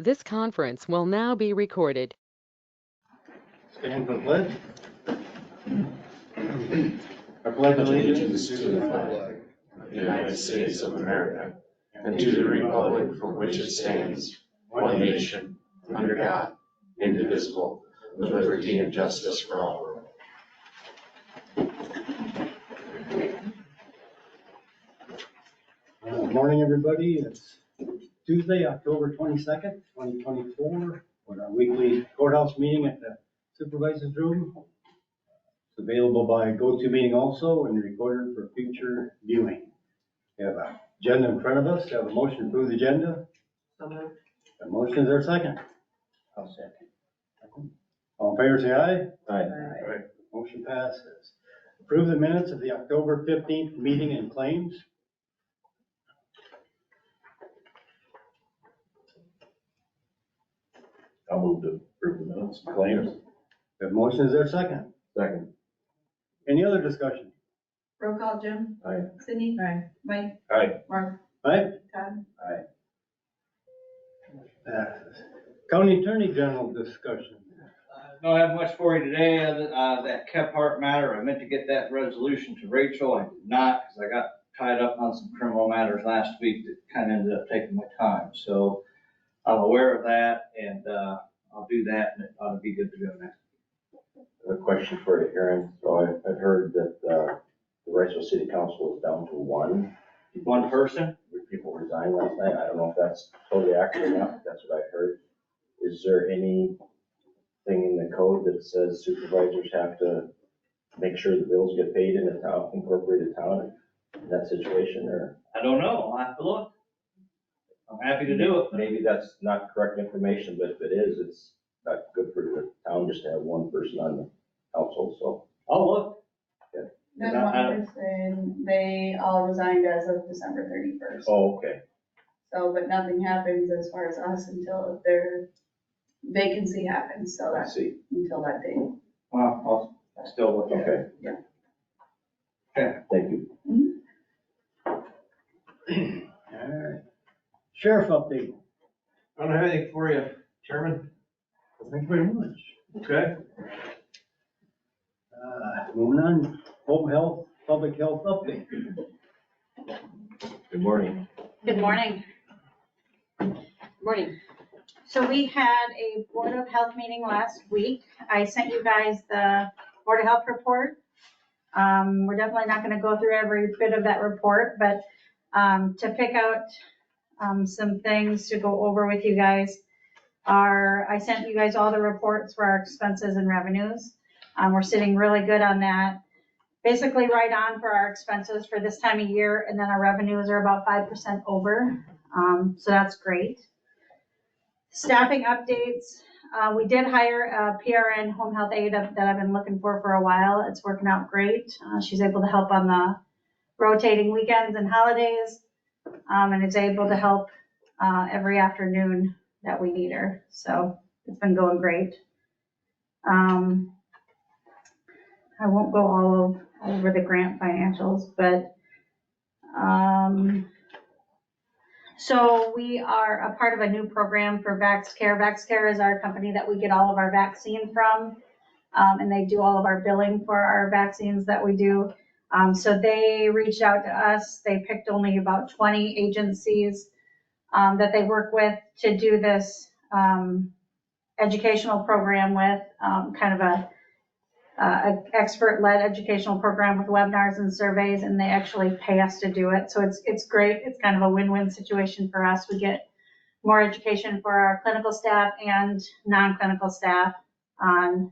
This conference will now be recorded. Stand for the pledge. I pledge allegiance to the flag of the United States of America and to the republic for which it stands, one nation, under God, indivisible, with liberty and justice for all. Good morning, everybody. It's Tuesday, October 22nd, 2024, for our weekly courthouse meeting at the Supervisors room. It's available by GoToMeeting also and recorded for future viewing. We have an agenda in front of us. We have a motion to approve the agenda. So moved. A motion, is there a second? I'll second. All in favor, say aye. Aye. Motion passes. Approve the minutes of the October 15th meeting and claims. I'll move to approve the minutes and claims. We have a motion, is there a second? Second. Any other discussion? Roll call, Jim. Aye. Sydney. Aye. Mike. Aye. Mark. Aye. Todd. Passes. County Attorney General discussion. Don't have much for you today. That Kephart matter, I meant to get that resolution to Rachel. I did not, because I got tied up on some criminal matters last week that kind of ended up taking my time. So I'm aware of that, and I'll do that, and it ought to be good to go next. A question for you, Aaron. So I've heard that the Riceville City Council is down to one. One person? People resigned last night. I don't know if that's totally accurate or not, but that's what I heard. Is there anything in the code that says supervisors have to make sure the bills get paid in a town, incorporated town in that situation, or? I don't know. I'll have to look. I'm happy to do it. Maybe that's not correct information, but if it is, it's not good for the town just to have one person on the council, so. I'll look. Then I one don't- person, they all resigned as of December 31st. Oh, okay. So, but nothing happens as far as us until their vacancy happens, so I that's see. until that day. Well, I'll still look at it. Okay. Yeah. Okay. Thank you. All right. Sheriff update. I don't have anything for you, Chairman. Thank you very much. Okay. Moving on, home health, public health update. Good morning. Good morning. Morning. So we had a Board of Health meeting last week. I sent you guys the Board of Health report. We're definitely not going to go through every bit of that report, but to pick out some things to go over with you guys I sent you guys all the reports for our expenses and revenues. We're sitting really good on that. Basically right on for our expenses for this time of year, and then our revenues are about 5% over. So that's great. Staffing updates. We did hire a PRN home health aide that I've been looking for a while. It's working out great. She's able to help on the rotating weekends and holidays, and it's able to help every afternoon that we need her. So it's been going great. I won't go all over the grant financials, but so we are a part of a new program for VaxCare. VaxCare is our company that we get all of our vaccines from, and they do all of our billing for our vaccines that we do. So they reached out to us. They picked only about 20 agencies that they work with to do this educational program with, kind of a expert-led educational program with webinars and surveys, and they actually pay us to do it. So it's great. It's kind of a win-win situation for us. We get more education for our clinical staff and non-clinical staff on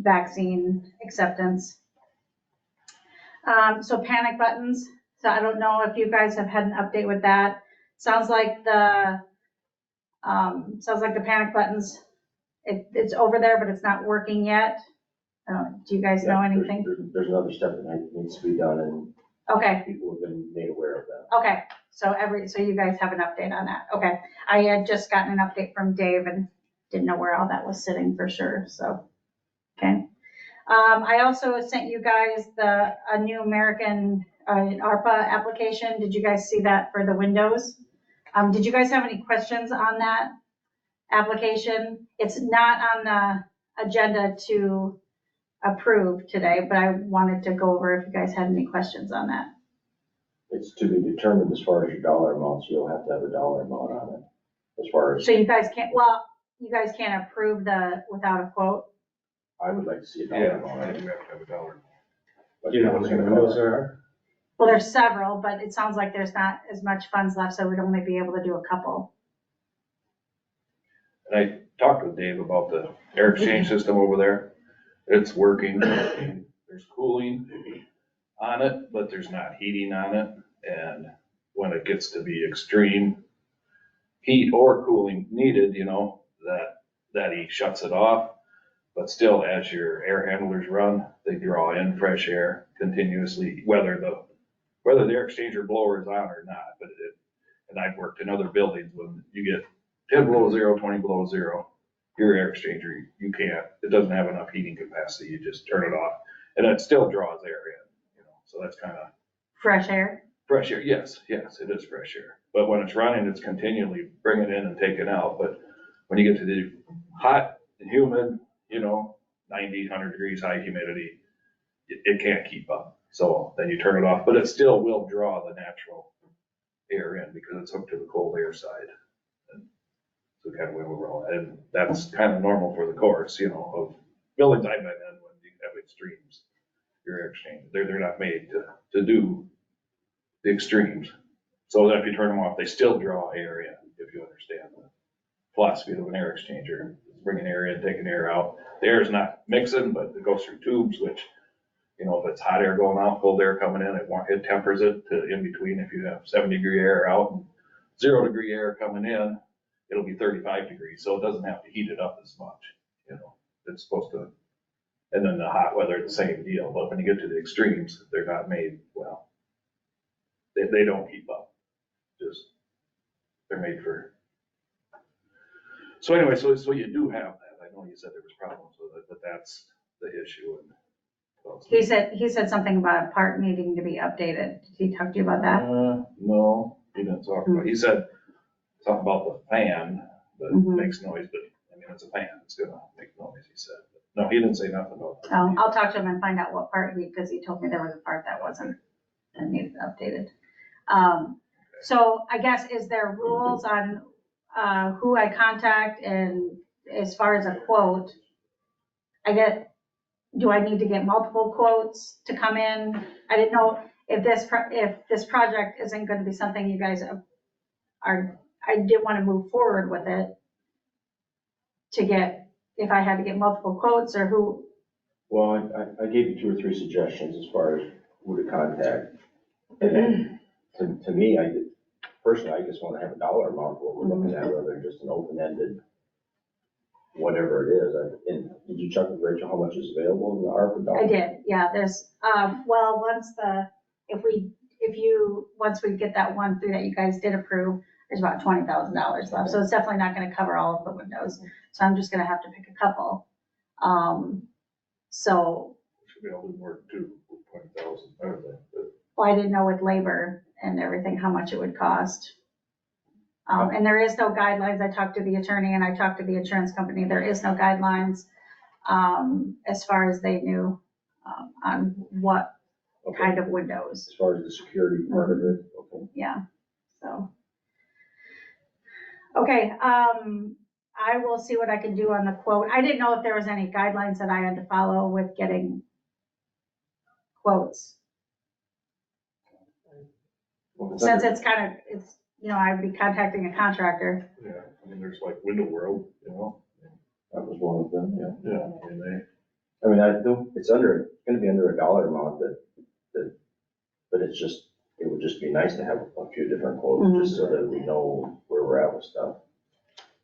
vaccine acceptance. So panic buttons. So I don't know if you guys have had an update with that. Sounds like the panic buttons, it's over there, but it's not working yet. Do you guys know anything? There's another step that needs to be done, and Okay, people have been made aware of that. okay. So you guys have an update on that. Okay. I had just gotten an update from Dave and didn't know where all that was sitting for sure. So, okay. I also sent you guys a new American ARPA application. Did you guys see that for the windows? Did you guys have any questions on that application? It's not on the agenda to approve today, but I wanted to go over if you guys had any questions on that. It's to be determined as far as your dollar amounts, you'll have to have a dollar amount on it, as far as, So you guys can't approve without a quote? I would like to see a dollar amount on I it. do have to have a dollar. But Do you know how it's many gonna windows cost. there are? Well, there's several, but it sounds like there's not as much funds left, so we'd only be able to do a couple. And I talked with Dave about the air exchange system over there. It's working. There's cooling on it, but there's not heating on it. And when it gets to be extreme heat or cooling needed, that he shuts it off. But still, as your air handlers run, they draw in fresh air continuously, whether the air exchanger blower is on or not. And I've worked in other buildings when you get 10 below zero, 20 below zero, your air exchanger, it doesn't have enough heating capacity. You just turn it off and it still draws air in, so that's kind of Fresh air? fresh air. Yes, it is fresh air. But when it's running, it's continually bringing in and taking out. But when you get to the hot and humid, 90, 100 degrees, high humidity, it can't keep up. So then you turn it off, but it still will draw the natural air in because it's hooked to the cold air side. And so kind of where we're all at. And that's kind of normal for the course, of buildings I've been in when you have extremes, your air exchange. They're not made to do the extremes. So that if you turn them off, they still draw air in, if you understand the philosophy of an air exchanger. It's bringing air in, taking air out. The air is not mixing, but it goes through tubes, which, if it's hot air going out, cold air coming in, it tempers it to in between. If you have 70-degree air out and 0-degree air coming in, it'll be 35 degrees. So it doesn't have to heat it up as much, It's supposed to, and then the hot weather, the same deal. But when you get to the extremes, they're not made, well, they don't keep up. They're made for. So anyway, so you do have that. I know you said there was problems with it, but that's the issue. And He said something about a part needing to be updated. Did he talk to you about that? No, he didn't talk about, he said something about the fan that Mhm. makes noise, but it's a fan, it's gonna make noise, he said. No, he didn't say nothing about that. Oh, I'll talk to him and find out what part, because he told me there was a part that needed updated. So I guess, is there rules on, who I contact, and as far as a quote, do I need to get multiple quotes to come in? I didn't know if this project isn't gonna be something you guys I didn't wanna move forward with it if I had to get multiple quotes, or who. Well, I gave you 2 or 3 suggestions as far as who to contact. To me, personally, I just want to have a dollar amount, what we're looking at, rather than just an open-ended, whatever it is. And did you check with Rachel how much is available in the ARPA dollar? I did, yeah, there's, well, once we get that one through that you guys did approve, there's about $20,000 left, so it's definitely not gonna cover all of the windows, so I'm just gonna have to pick a couple. So, Should be able to do more too, 20,000, I don't think, but. well, I didn't know with labor and everything, how much it would cost. And there is no guidelines, I talked to the attorney and I talked to the insurance company, there is no guidelines, as far as they knew, on what Okay. kind of windows, As far as the security part of it, okay. yeah, so. Okay, I will see what I can do on the quote. I didn't know if there was any guidelines that I had to follow with getting quotes. Since it's I'd be contacting a contractor. Yeah, there's like Window World, That was one of them, yeah. yeah, It's gonna be under a dollar amount but it would just be nice to have a few different quotes, just so that we know where we're at with stuff.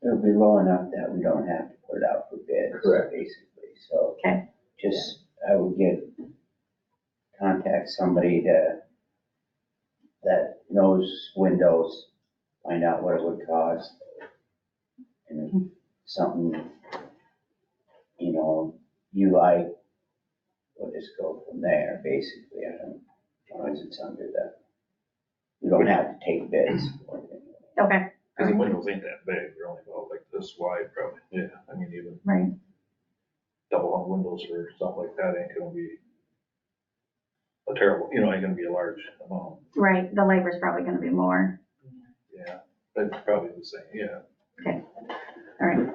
It'll be low enough that we don't have to put it out for bids. Correct. Basically, so. Okay. I would contact somebody that knows windows, find out what it would cost. And if something, you like, we'll just go from there, basically. As long as it's under you don't have to take bids or anything. Okay, Cause the windows ain't that big, they're only about like this wide probably, yeah, I mean, even right. double hung windows or something like that ain't gonna be a terrible, ain't gonna be a large amount, Right, the labor's probably gonna be more. yeah, but probably the same, yeah. All right.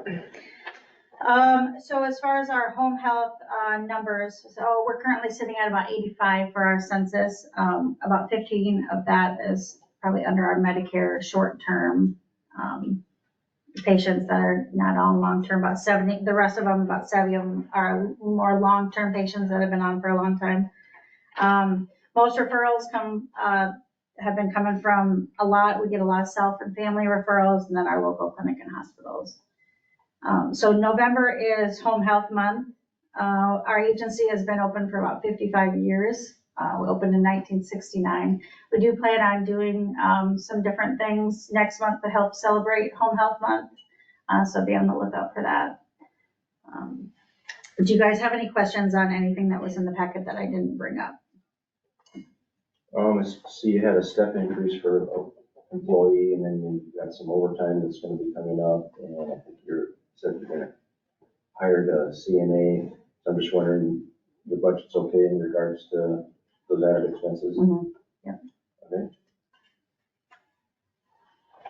So as far as our home health, numbers, so we're currently sitting at about 85 for our census. About 15 of that is probably under our Medicare short-term, patients that are not on long-term, about 70, the rest of them, about 70 of them are more long-term patients that have been on for a long time. Most referrals have been coming from we get a lot of self and family referrals, and then our local clinic and hospitals. So November is Home Health Month. Our agency has been open for about 55 years. We opened in 1969. We do plan on doing some different things next month to help celebrate Home Health Month. So be on the lookout for that. Do you guys have any questions on anything that was in the packet that I didn't bring up? I see you had a step increase for employee, and then you got some overtime that's gonna be coming up, and I think said you're gonna hire the CNA. So I'm just wondering, your budget's okay in regards to those added expenses? Mm-hmm. Yeah. Okay.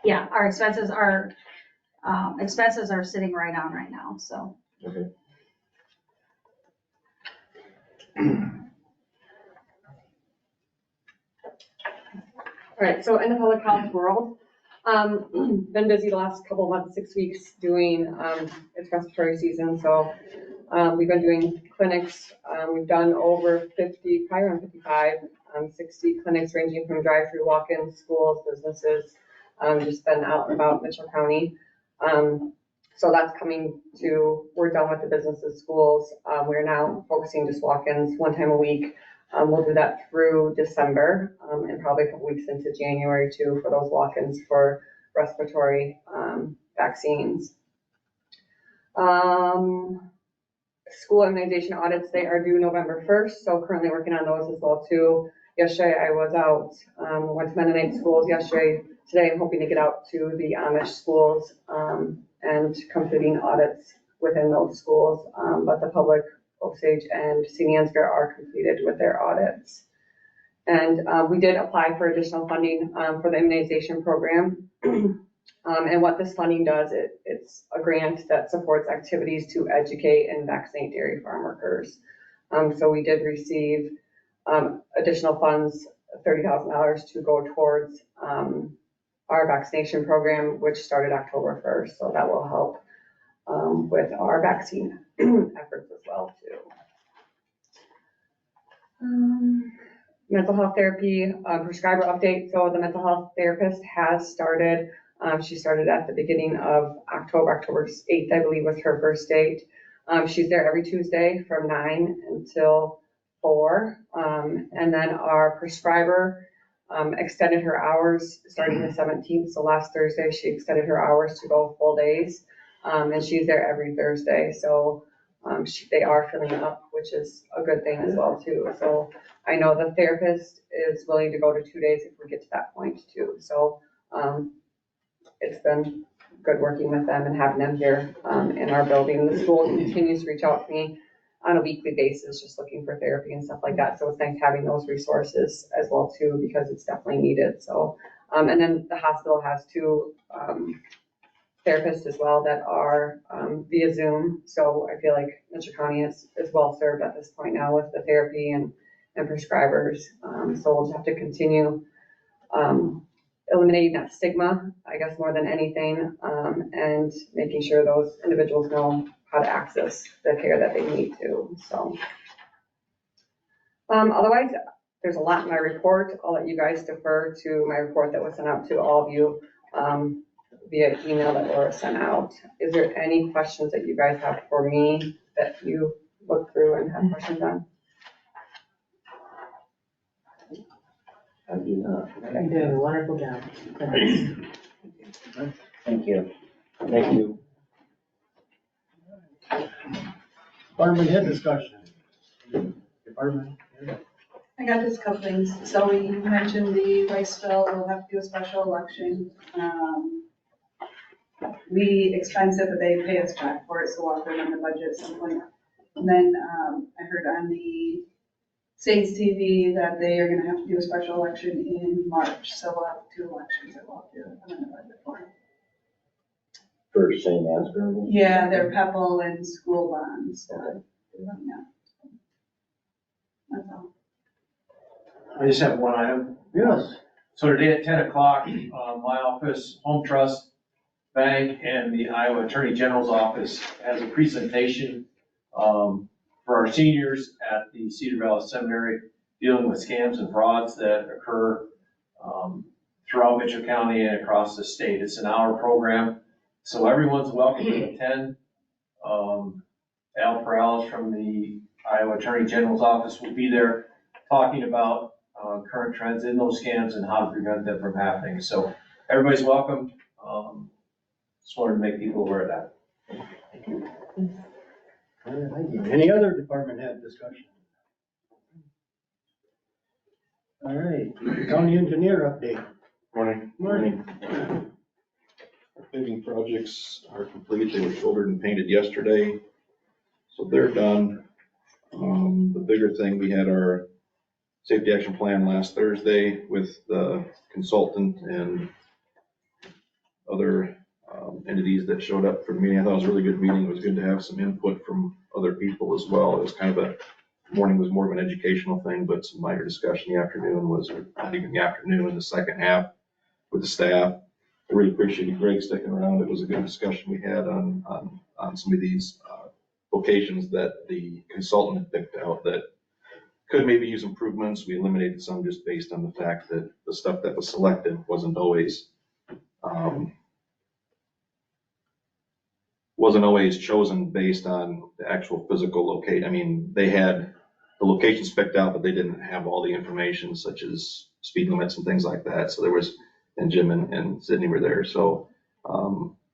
Yeah, our expenses are sitting right on right now, so. Okay. All right, so in the public health world, been busy the last couple of months, 6 weeks doing, it's respiratory season, so we've been doing clinics. We've done over 50, probably around 55, 60 clinics ranging from drive-through walk-ins, schools, businesses, just been out and about Mitchell County. So that's coming we're done with the businesses, schools. We're now focusing just walk-ins 1 time a week. We'll do that through December, and probably a couple weeks into January too for those walk-ins for respiratory vaccines. School immunization audits, they are due November 1st, so currently working on those as well too. Yesterday I was out, went to Mennonite schools yesterday. Today I'm hoping to get out to the Amish schools and completing audits within those schools, but the public, Osage and St. Ansgar are completed with their audits. And we did apply for additional funding for the immunization program. And what this funding does, it's a grant that supports activities to educate and vaccinate dairy farm workers. So we did receive additional funds, $30,000 to go towards our vaccination program, which started October 1st. So that will help with our vaccine efforts as well too. Mental health therapy prescriber update. So the mental health therapist has started. She started at the beginning of October 8th, I believe, was her first date. She's there every Tuesday from 9 until 4. And then our prescriber extended her hours starting the 17th. So last Thursday, she extended her hours to go full days. And she's there every Thursday. So they are filling up, which is a good thing as well too. So I know the therapist is willing to go to 2 days if we get to that point too. So it's been good working with them and having them here in our building. The school continues to reach out to me on a weekly basis, just looking for therapy and stuff like that. So it's nice having those resources as well too, because it's definitely needed. So, and then the hospital has 2 therapists as well that are via Zoom. So I feel like Mitchell County is well served at this point now with the therapy and prescribers. So we'll just have to continue eliminating that stigma, I guess, more than anything, and making sure those individuals know how to access the care that they need to. So otherwise, there's a lot in my report. I'll let you guys defer to my report that was sent out to all of you via email that Laura sent out. Is there any questions that you guys have for me that you look through and have questions on? You're doing a wonderful job. Thank you. Thank you. Department head discussion. Department head. I got just a couple things. So we mentioned the rice bill, we'll have to do a special election. We expensive, but they pay us back for it, so we'll have it in the budget at some point. And then, I heard on the State's TV that they are gonna have to do a special election in March, so we'll have 2 elections that we'll have to amend the budget for. For St. Ansgar? Yeah, they're PEPAL and school bonds. Yeah. That's all. I just have one item. Yes. So today at 10 o'clock, my office, Home Trust Bank, and the Iowa Attorney General's office has a presentation for our seniors at the Cedar Valley Seminary dealing with scams and frauds that occur throughout Mitchell County and across the state. It's an hour program, so everyone's welcome to attend. Al Perales from the Iowa Attorney General's office will be there talking about current trends in those scams and how to prevent them from happening. So everybody's welcome. Just wanted to make people aware of that. All right, thank you. Any other department head discussion? All right, county engineer update. Morning. Morning. Our paving projects are complete. They were shouldered and painted yesterday, so they're done. The bigger thing, we had our safety action plan last Thursday with the consultant and other entities that showed up for the meeting. I thought it was a really good meeting. It was good to have some input from other people as well. It was kind of morning was more of an educational thing, but some minor discussion. The afternoon was, not even the afternoon, in the second half with the staff. I really appreciate Greg sticking around. It was a good discussion we had on some of these locations that the consultant had picked out that could maybe use improvements. We eliminated some just based on the fact that the stuff that was selected wasn't always chosen based on the actual physical location. I mean, they had the locations picked out, but they didn't have all the information such as speed limits and things like that. So there was, and Jim and Sydney were there. So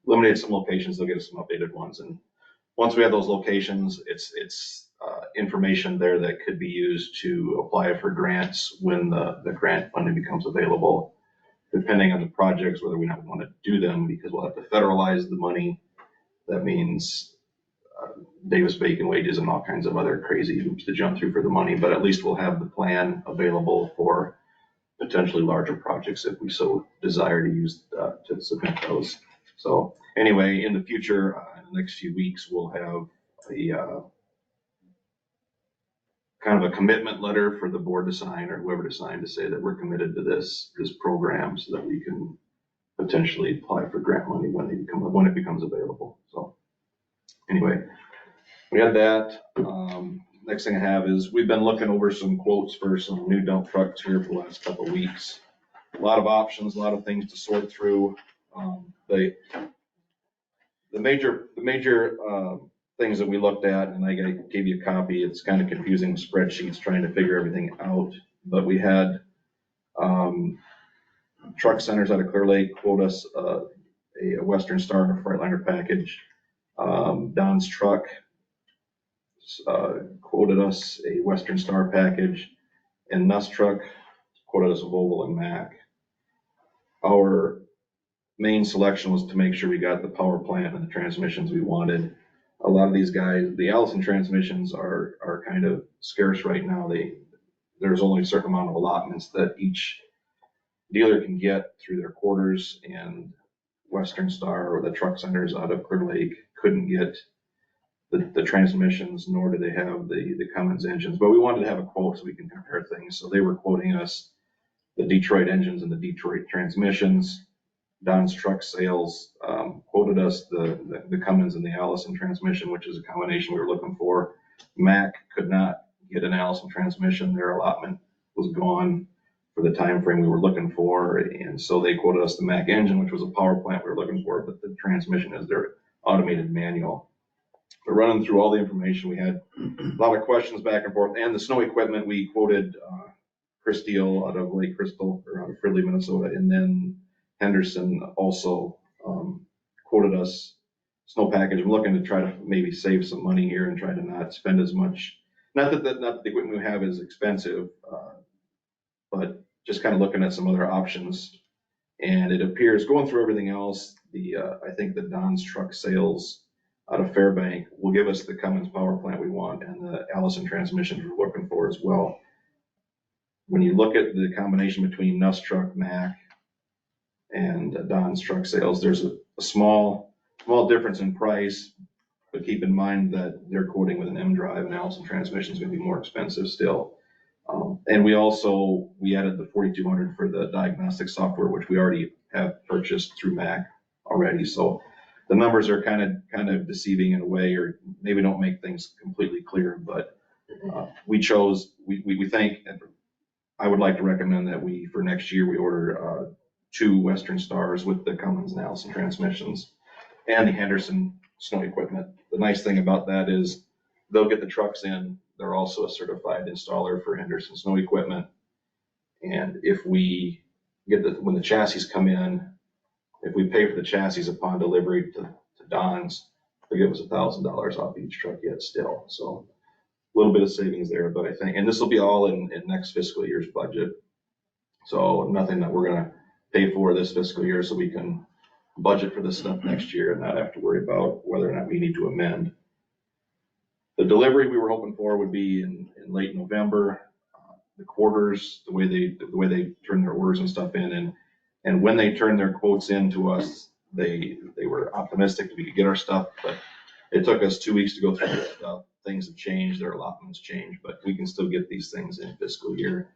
eliminated some locations. They'll get us some updated ones. And once we have those locations, it's information there that could be used to apply for grants when the grant funding becomes available, depending on the projects, whether we not want to do them because we'll have to federalize the money. That means Davis-Bacon wages and all kinds of other crazy hoops to jump through for the money, but at least we'll have the plan available for potentially larger projects if we so desire to use to submit those. So anyway, in the future, in the next few weeks, we'll have a kind of a commitment letter for the board to sign or whoever to sign to say that we're committed to this program so that we can potentially apply for grant money when it becomes available. So anyway, we had that. Next thing I have is we've been looking over some quotes for some new dump trucks here for the last couple of weeks. A lot of options, a lot of things to sort through. The major things that we looked at, and I gave you a copy. It's kind of confusing spreadsheets trying to figure everything out. But we had Truck Centers out of Clear Lake quote us a Western Star and a Freightliner package. Don's Truck quoted us a Western Star package, and Nuss Truck quoted us a Volvo and Mack. Our main selection was to make sure we got the power plant and the transmissions we wanted. A lot of these guys, the Allison transmissions are kind of scarce right now. There's only a certain amount of allotments that each dealer can get through their quarters, and Western Star or the Truck Centers out of Clear Lake couldn't get the transmissions, nor do they have the Cummins engines. But we wanted to have a quote so we can compare things. So they were quoting us the Detroit engines and the Detroit transmissions. Don's Truck Sales quoted us the Cummins and the Allison transmission, which is a combination we were looking for. Mack could not get an Allison transmission. Their allotment was gone for the time frame we were looking for, and so they quoted us the Mack engine, which was a power plant we were looking for, but the transmission is their automated manual. But running through all the information, we had a lot of questions back and forth. And the snow equipment, we quoted Chris Deal out of Lake Crystal, or out of Fridley, Minnesota, and then Henderson also quoted us snow package. I'm looking to try to maybe save some money here and try to not spend as much Not that the equipment we have is expensive, but just kind of looking at some other options. And it appears, going through everything else, I think the Don's truck sales out of Fairbank will give us the Cummins power plant we want and the Allison transmissions we're looking for as well. When you look at the combination between Nuss Truck, Mack, and Don's truck sales, there's a small difference in price, but keep in mind that they're quoting with an M drive and Allison transmission is going to be more expensive still. And we added the 4200 for the diagnostic software, which we already have purchased through Mac already. So the numbers are kind of deceiving in a way, or maybe don't make things completely clear, but we think, and I would like to recommend that for next year, we order 2 Western Stars with the Cummins and Allison transmissions and the Henderson snow equipment. The nice thing about that is they'll get the trucks in. They're also a certified installer for Henderson snow equipment. And if we when the chassis come in, if we pay for the chassis upon delivery to Don's, they'll give us $1,000 off each truck yet still. So a little bit of savings there, but I think, and this will be all in next fiscal year's budget. So nothing that we're gonna pay for this fiscal year, so we can budget for this stuff next year and not have to worry about whether or not we need to amend. The delivery we were hoping for would be in late November. The quarters, the way they turn their orders and stuff in, and when they turned their quotes in to us, they were optimistic that we could get our stuff, but it took us 2 weeks to go through this stuff. Things have changed, their allotments changed, but we can still get these things in fiscal year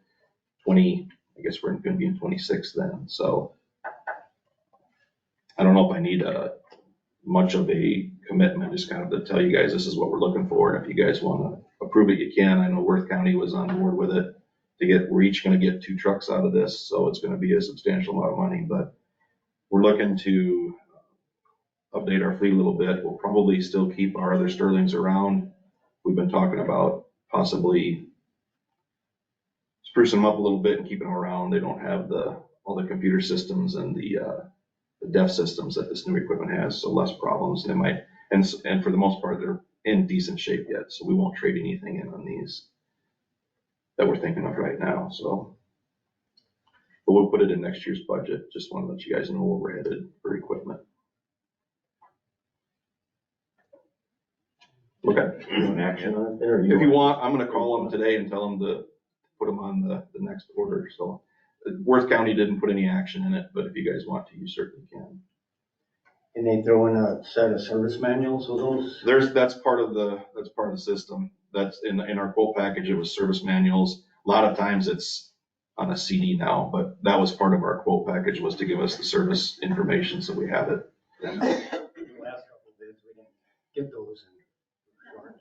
20. I guess we're going to be in 26 then. So I don't know if I need much of a commitment, just kind of to tell you guys this is what we're looking for. And if you guys want to approve it, you can. I know Worth County was on board with it. We're each going to get 2 trucks out of this, so it's going to be a substantial amount of money. But we're looking to update our fleet a little bit. We'll probably still keep our other Sterlings around. We've been talking about possibly sprucing them up a little bit and keeping them around. They don't have all the computer systems and the DEF systems that this new equipment has, so less problems. They might, and for the most part, they're in decent shape yet, so we won't trade anything in on these that we're thinking of right now. So, but we'll put it in next year's budget. Just want to let you guys know where we're headed for equipment. Okay. An action on it there? If you want, I'm gonna call them today and tell them to put them on the next order. So Worth County didn't put any action in it, but if you guys want to, you certainly can. And they throw in a set of service manuals with those? That's part of the system. That's in our quote package. It was service manuals. A lot of times it's on a CD now, but that was part of our quote package, was to give us the service information, so we have it. The last couple of bids, we didn't get those in short.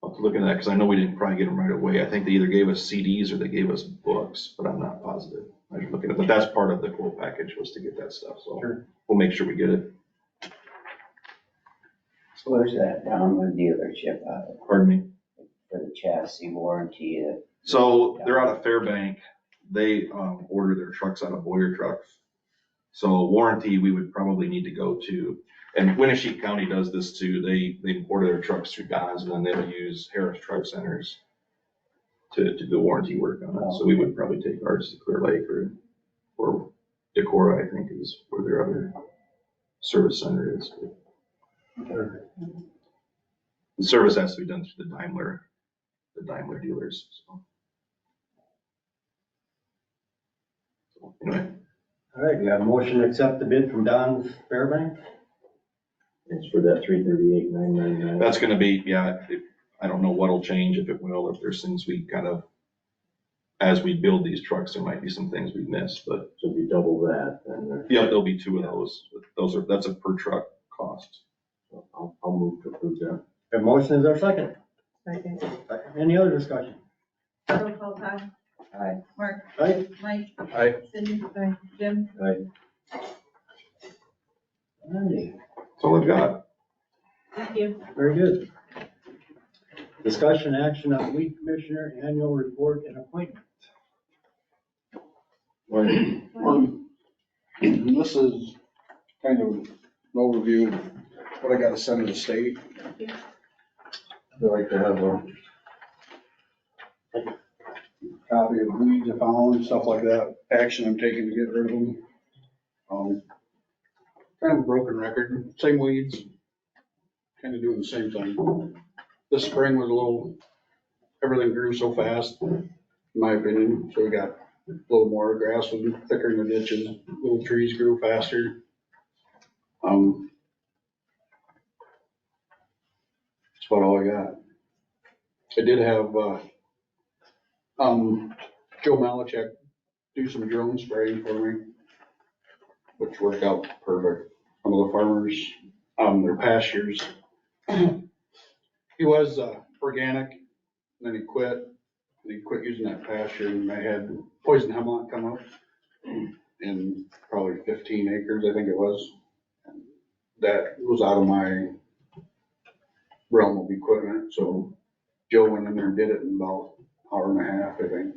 I'll have to look at that, because I know we didn't probably get them right away. I think they either gave us CDs or they gave us books, but I'm not positive. I should look at it, but that's part of the quote package, was to get that stuff, so Sure. we'll make sure we get it. So where's that Donwood dealership out of, Pardon me? for the chassis warranty? So they're out of Fairbank. They order their trucks out of Boyer Trucks. So warranty, we would probably need to go to, and Winneshiek County does this too. They order their trucks through Don's, and then they'll use Harris Truck Centers to do the warranty work on it. So we would probably take ours to Clear Lake or Decorah, I think, is where their other service center is. The service has to be done through the Daimler dealers. So anyway. All right, we have a motion to accept the bid from Don's Fairbanks. It's for that 338,999. That's gonna be, yeah, I don't know what'll change, if it will, if there's things we kind of, as we build these trucks, there might be some things we miss, but. So if you double that, then. Yeah, there'll be 2 of those. That's a per truck cost. I'll move to approve that. The motion is our second. Second. Any other discussion? Roll call, Todd. Aye. Mark. Aye. Mike. Aye. Cindy. Jim. Aye. Alrighty, That's all I've got. Thank you. very good. Discussion action on weed commissioner annual report and appointment. This is kind of an overview of what I gotta send to the state. They like to have a copy of weeds I found, stuff like that, action I'm taking to get rid of them. Kind of a broken record, same weeds, kind of doing the same thing. This spring was a little, everything grew so fast, in my opinion, so we got a little more grass was thicker in the ditches, little trees grew faster. That's about all I got. I did have, Joe Malachek do some drone spraying for me, which worked out perfect. Some of the farmers, their pastures. He was, organic, and then he quit. And he quit using that pasture, and I had poison hemlock come up in probably 15 acres, I think it was. That was out of my realm of equipment, so Joe went in there and did it in about an hour and a half, I think.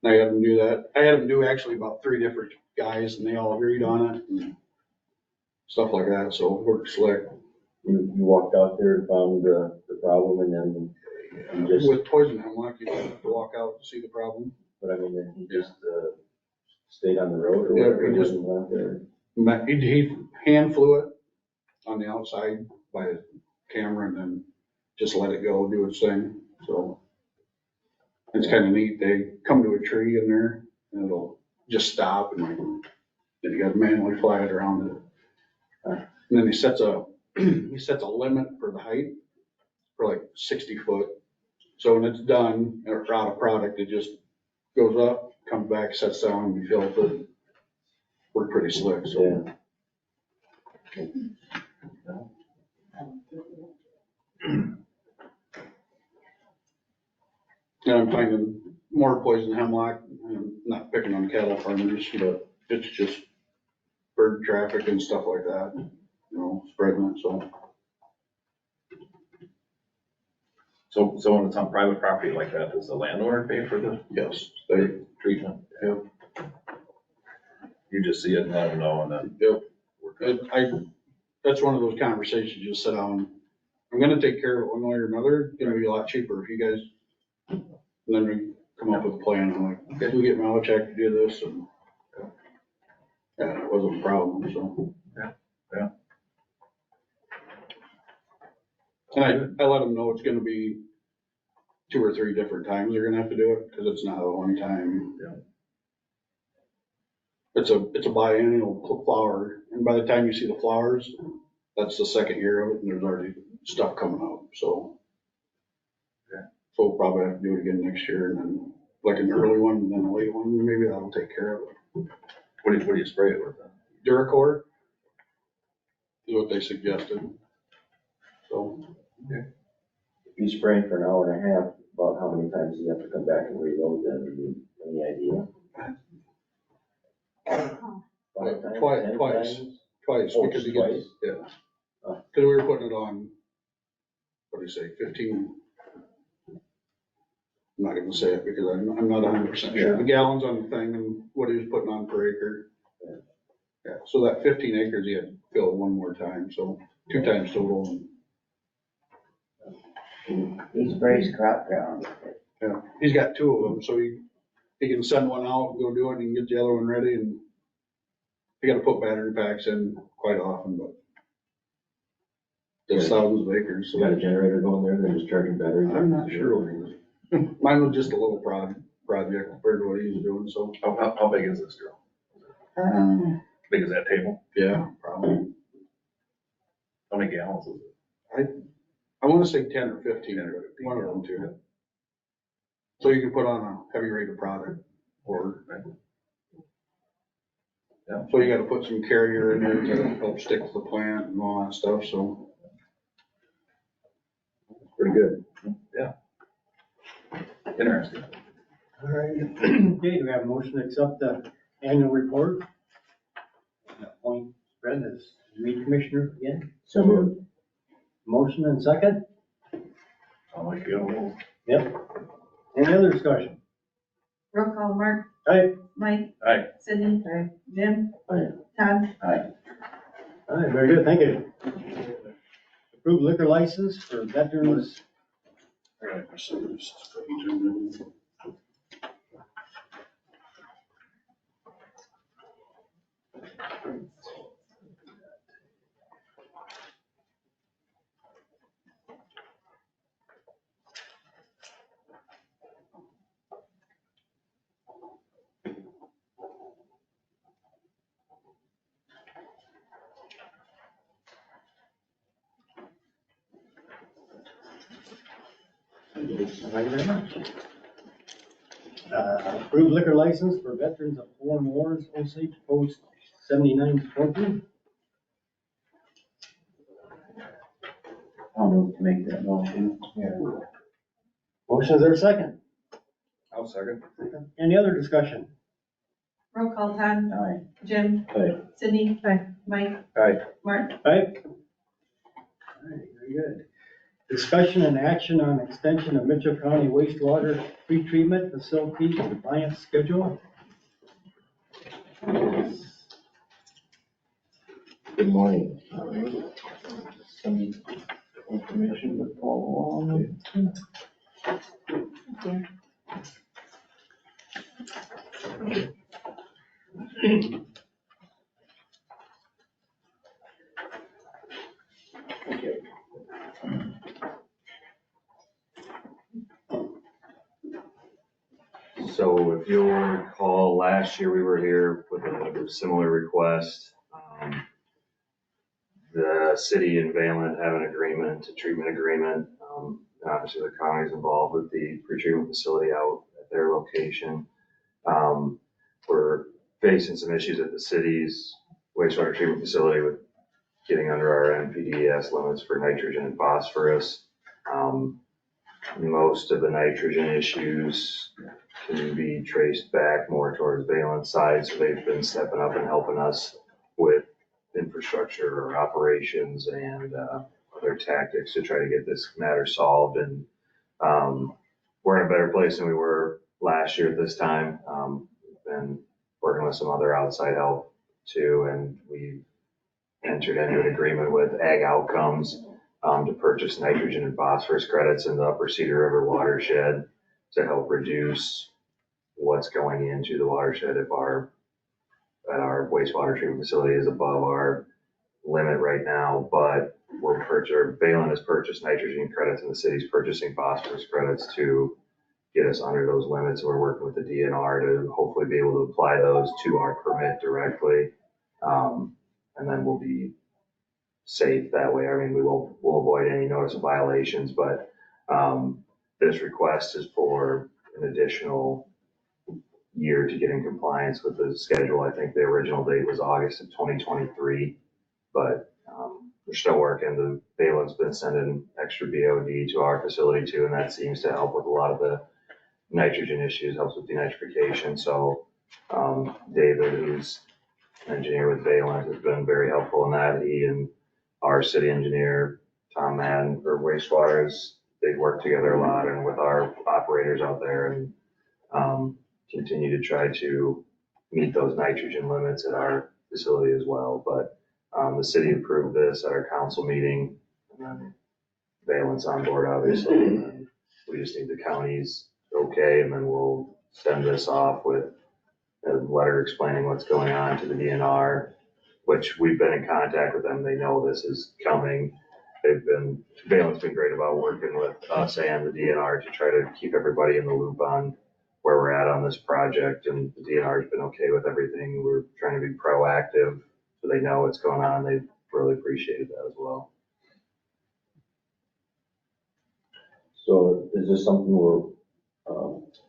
I had him do that. I had him do actually about 3 different guys, and they all agreed on it and stuff like that, so it worked slick. You walked out there and found the problem, and then you just, With poison hemlock, you have to walk out to see the problem. but I mean, then he just, stayed on the road or Yeah, whatever, he he just- just went there. He hand flew it on the outside by a camera and then just let it go, do its thing, so. It's kind of neat. They come to a tree in there and it'll just stop and like, then you gotta manually fly it around it. And then he sets a limit for the height for like 60 foot. So when it's done, or out of product, it just goes up, comes back, sets down, and fills it. Worked pretty slick, so. Yeah. And I'm finding more poison hemlock, and not picking on cattle farmers, but it's just bird traffic and stuff like that, you know, spreading it, so. So when it's on private property like that, does the landowner pay for the Yes, they, treatment? Yep. You just see it and let them know and then. yep. That's one of those conversations you sit down, I'm gonna take care of it one way or another, it's gonna be a lot cheaper if you guys, and then we come up with a plan, I'm like, okay, we get Malachek to do this, and yeah, it wasn't a problem, so. Yeah. And I let them know it's gonna be 2 or 3 different times they're gonna have to do it, cause it's not a one time. Yeah. It's a biennial flower, and by the time you see the flowers, that's the second year of it, and there's already stuff coming up, so. Yeah. So we'll probably have to do it again next year, and then like an early one, and then a late one, maybe that'll take care of it. What do you spray it with then? Duracor is what they suggested, so. If you spray for an hour and a half, about how many times do you have to come back and reload then? Any idea? 5 times, Twice, 10 twice. times? Twice, Oh, because just you get, yeah. Cause we were putting it on, what do you say, 15? I'm not gonna say it because I'm not 100% sure. Yeah. The gallons on the thing and what he was putting on per acre. Yeah, so that 15 acres, he had to fill one more time, so 2 times total. He sprays crop ground. Yeah, he's got 2 of them, so he can send one out, and go do it, and he can get the other one ready, and he gotta put battery packs in quite often, but there's thousands of acres, so. You got a generator going there, they're just charging batteries? I'm not sure what he was. Mine was just a little project compared to what he was doing, so. How big is this drill? Big as that table? Yeah, probably. How many gallons is it? I wanna say 10 or 15, but one of them too. So you can put on a heavy rated product, or. Yeah. So you gotta put some carrier in there to help stick to the plant and all that stuff, so. Pretty good. Interesting. All right, okay, do we have a motion to accept the annual report? Appoint Brett as weed commissioner again? So moved. Motion and second? Sound like you got a little. Yep. Any other discussion? Roll call, Mark, Aye. Mike. Aye. Cindy. Jim. Aye. Todd. Aye. All right, very good, thank you. approved liquor license for veterans. Thank you very much. Approved liquor license for veterans of foreign wars, Osage Post 7920. I'll move to make that motion. Motion, is there a second? I'll second. Any other discussion? Roll call, Todd, Aye. Jim, Aye. Sydney, Mike. Aye. Mark. Right? All right, very good. Discussion and action on extension of Mitchell County wastewater pretreatment facility compliance schedule. Good morning. Some information to follow along. So if you'll recall, last year we were here with a similar request. The city and Valent have an agreement, a treatment agreement. And obviously the county's involved with the pretreatment facility out at their location. We're facing some issues at the city's wastewater treatment facility with getting under our NPDES limits for nitrogen and phosphorus. Most of the nitrogen issues can be traced back more towards Valent's side, so they've been stepping up and helping us with infrastructure or operations and other tactics to try to get this matter solved. And we're in a better place than we were last year at this time. We've been working with some other outside help too, and we've entered into an agreement with Ag Outcomes to purchase nitrogen and phosphorus credits in the Upper Cedar River watershed to help reduce what's going into the watershed if our wastewater treatment facility is above our limit right now. But Valent has purchased nitrogen credits and the city's purchasing phosphorus credits to get us under those limits. And we're working with the DNR to hopefully be able to apply those to our permit directly. And then we'll be safe that way. I mean, we'll avoid any notice of violations, but this request is for an additional year to get in compliance with the schedule. I think the original date was August of 2023, but we're still working. The Valent's been sending extra BOD to our facility too, and that seems to help with a lot of the nitrogen issues, helps with denitrification. So David, who's an engineer with Valent, has been very helpful in that. He and our city engineer, Tom Madden, for wastewaters, they've worked together a lot and with our operators out there, and continue to try to meet those nitrogen limits at our facility as well. But the city approved this at our council meeting, and then Valent's on board, obviously. And we just need the county's okay, and then we'll send this off with a letter explaining what's going on to the DNR, which we've been in contact with them. They know this is coming. Valent's been great about working with us and the DNR to try to keep everybody in the loop on where we're at on this project, and the DNR's been okay with everything. We're trying to be proactive so they know what's going on. They've really appreciated that as well. So is this something we're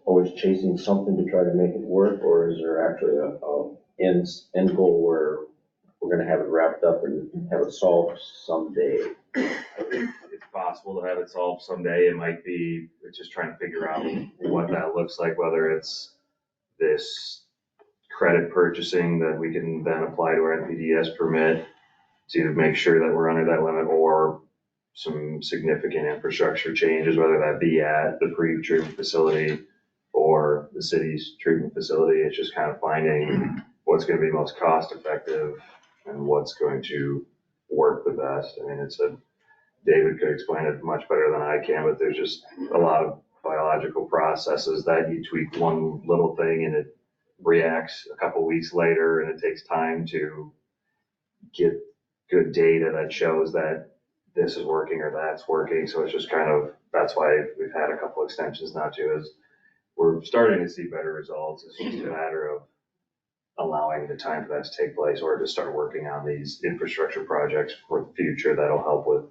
always chasing something to try to make it work, or is there actually a end goal where we're gonna have it wrapped up and have it solved someday? It's possible to have it solved someday. It might be, we're just trying to figure out what that looks like, whether it's this credit purchasing that we can then apply to our NPDES permit to make sure that we're under that limit, or some significant infrastructure changes, whether that be at the pre-treatment facility or the city's treatment facility. It's just kind of finding what's going to be most cost effective and what's going to work the best. I mean, it's a David could explain it much better than I can, but there's just a lot of biological processes that you tweak one little thing and it reacts a couple weeks later, and it takes time to get good data that shows that this is working or that's working. So it's just kind of, that's why we've had a couple extensions now too, is we're starting to see better results. It's just a matter of allowing the time for that to take place, or to start working on these infrastructure projects for the future that'll help with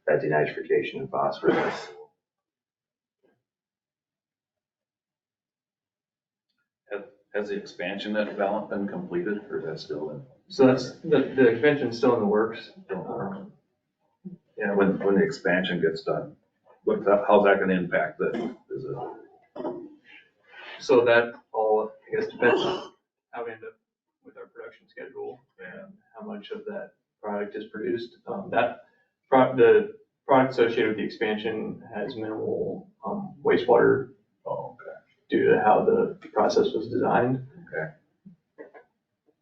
that denitrification and phosphorus. Has the expansion that development been completed, or is that still in? So that's, the expansion's still in the works. Yeah, when the expansion gets done, how's that gonna impact the, is it? So that all, I guess, depends on how we end up with our production schedule and how much of that product is produced. The product associated with the expansion has minimal wastewater due to how the process was designed. Okay.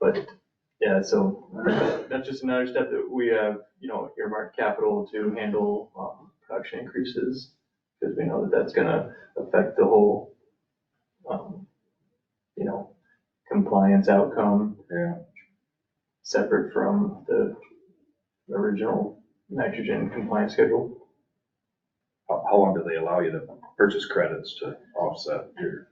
But yeah, so that's just another step that we have, earmarked capital to handle production increases, because we know that that's gonna affect the whole, compliance outcome. Yeah. Separate from the original nitrogen compliance schedule. How long do they allow you to purchase credits to offset your?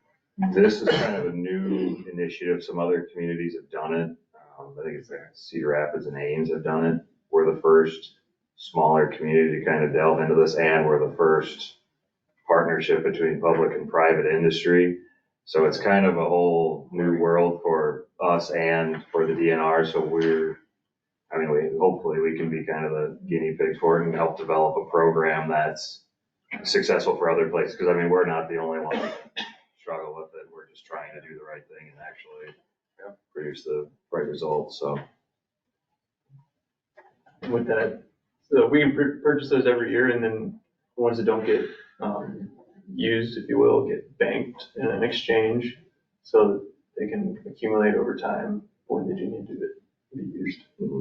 This is kind of a new initiative. Some other communities have done it. I think it's like Cedar Rapids and Ames have done it. We're the first smaller community to kind of delve into this, and we're the first partnership between public and private industry. So it's kind of a whole new world for us and for the DNR. So hopefully we can be kind of the guinea pigs for it and help develop a program that's successful for other places. Because we're not the only one that struggle with it. We're just trying to do the right thing and actually produce the right results. So With that, so we can purchase those every year, and then the ones that don't get used, if you will, get banked in an exchange so that they can accumulate over time when they do need to be used. mm-hmm.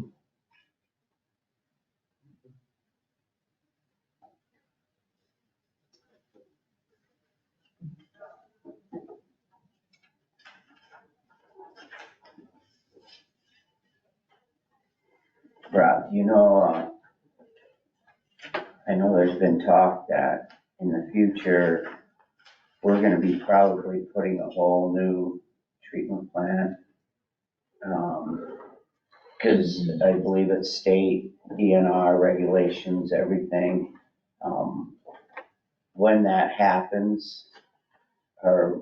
Rob, I know there's been talk that in the future, we're gonna be probably putting a whole new treatment plant. Cause I believe it's state DNR regulations, everything. When that happens, or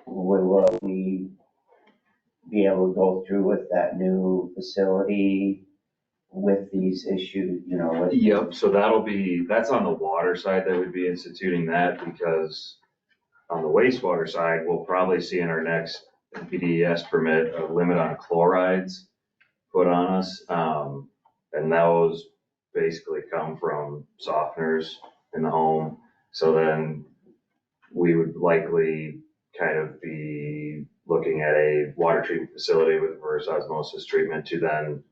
will we be able to go through with that new facility with these issues, with? Yep, so that's on the water side that would be instituting that, because on the wastewater side, we'll probably see in our next PDES permit a limit on chlorides put on us. And those basically come from softeners in the home. So then we would likely kind of be looking at a water treatment facility with reverse osmosis treatment to then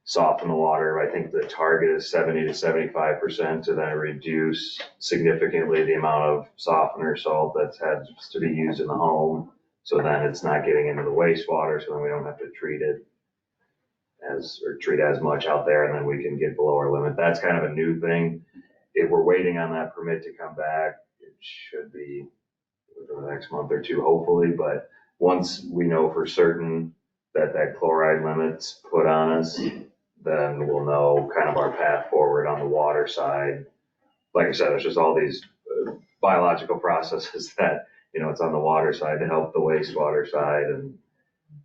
soften the water. I think the target is 70 to 75% to then reduce significantly the amount of softener salt that's had to be used in the home. So then it's not getting into the wastewater, so then we don't have to treat as much out there, and then we can get below our limit. That's kind of a new thing. If we're waiting on that permit to come back, it should be within the next month or two, hopefully. But once we know for certain that chloride limit's put on us, then we'll know kind of our path forward on the water side. Like I said, there's just all these biological processes that, it's on the water side to help the wastewater side. And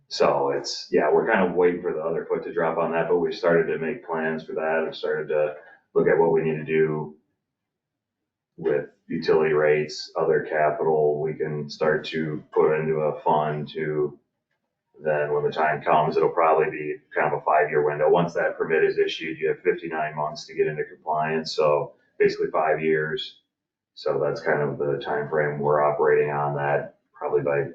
so we're kind of waiting for the other foot to drop on that, but we started to make plans for that and started to look at what we need to do with utility rates, other capital. We can start to put into a fund to then when the time comes, it'll probably be kind of a 5-year window. Once that permit is issued, you have 59 months to get into compliance. So basically 5 years. So that's kind of the time frame we're operating on. That probably by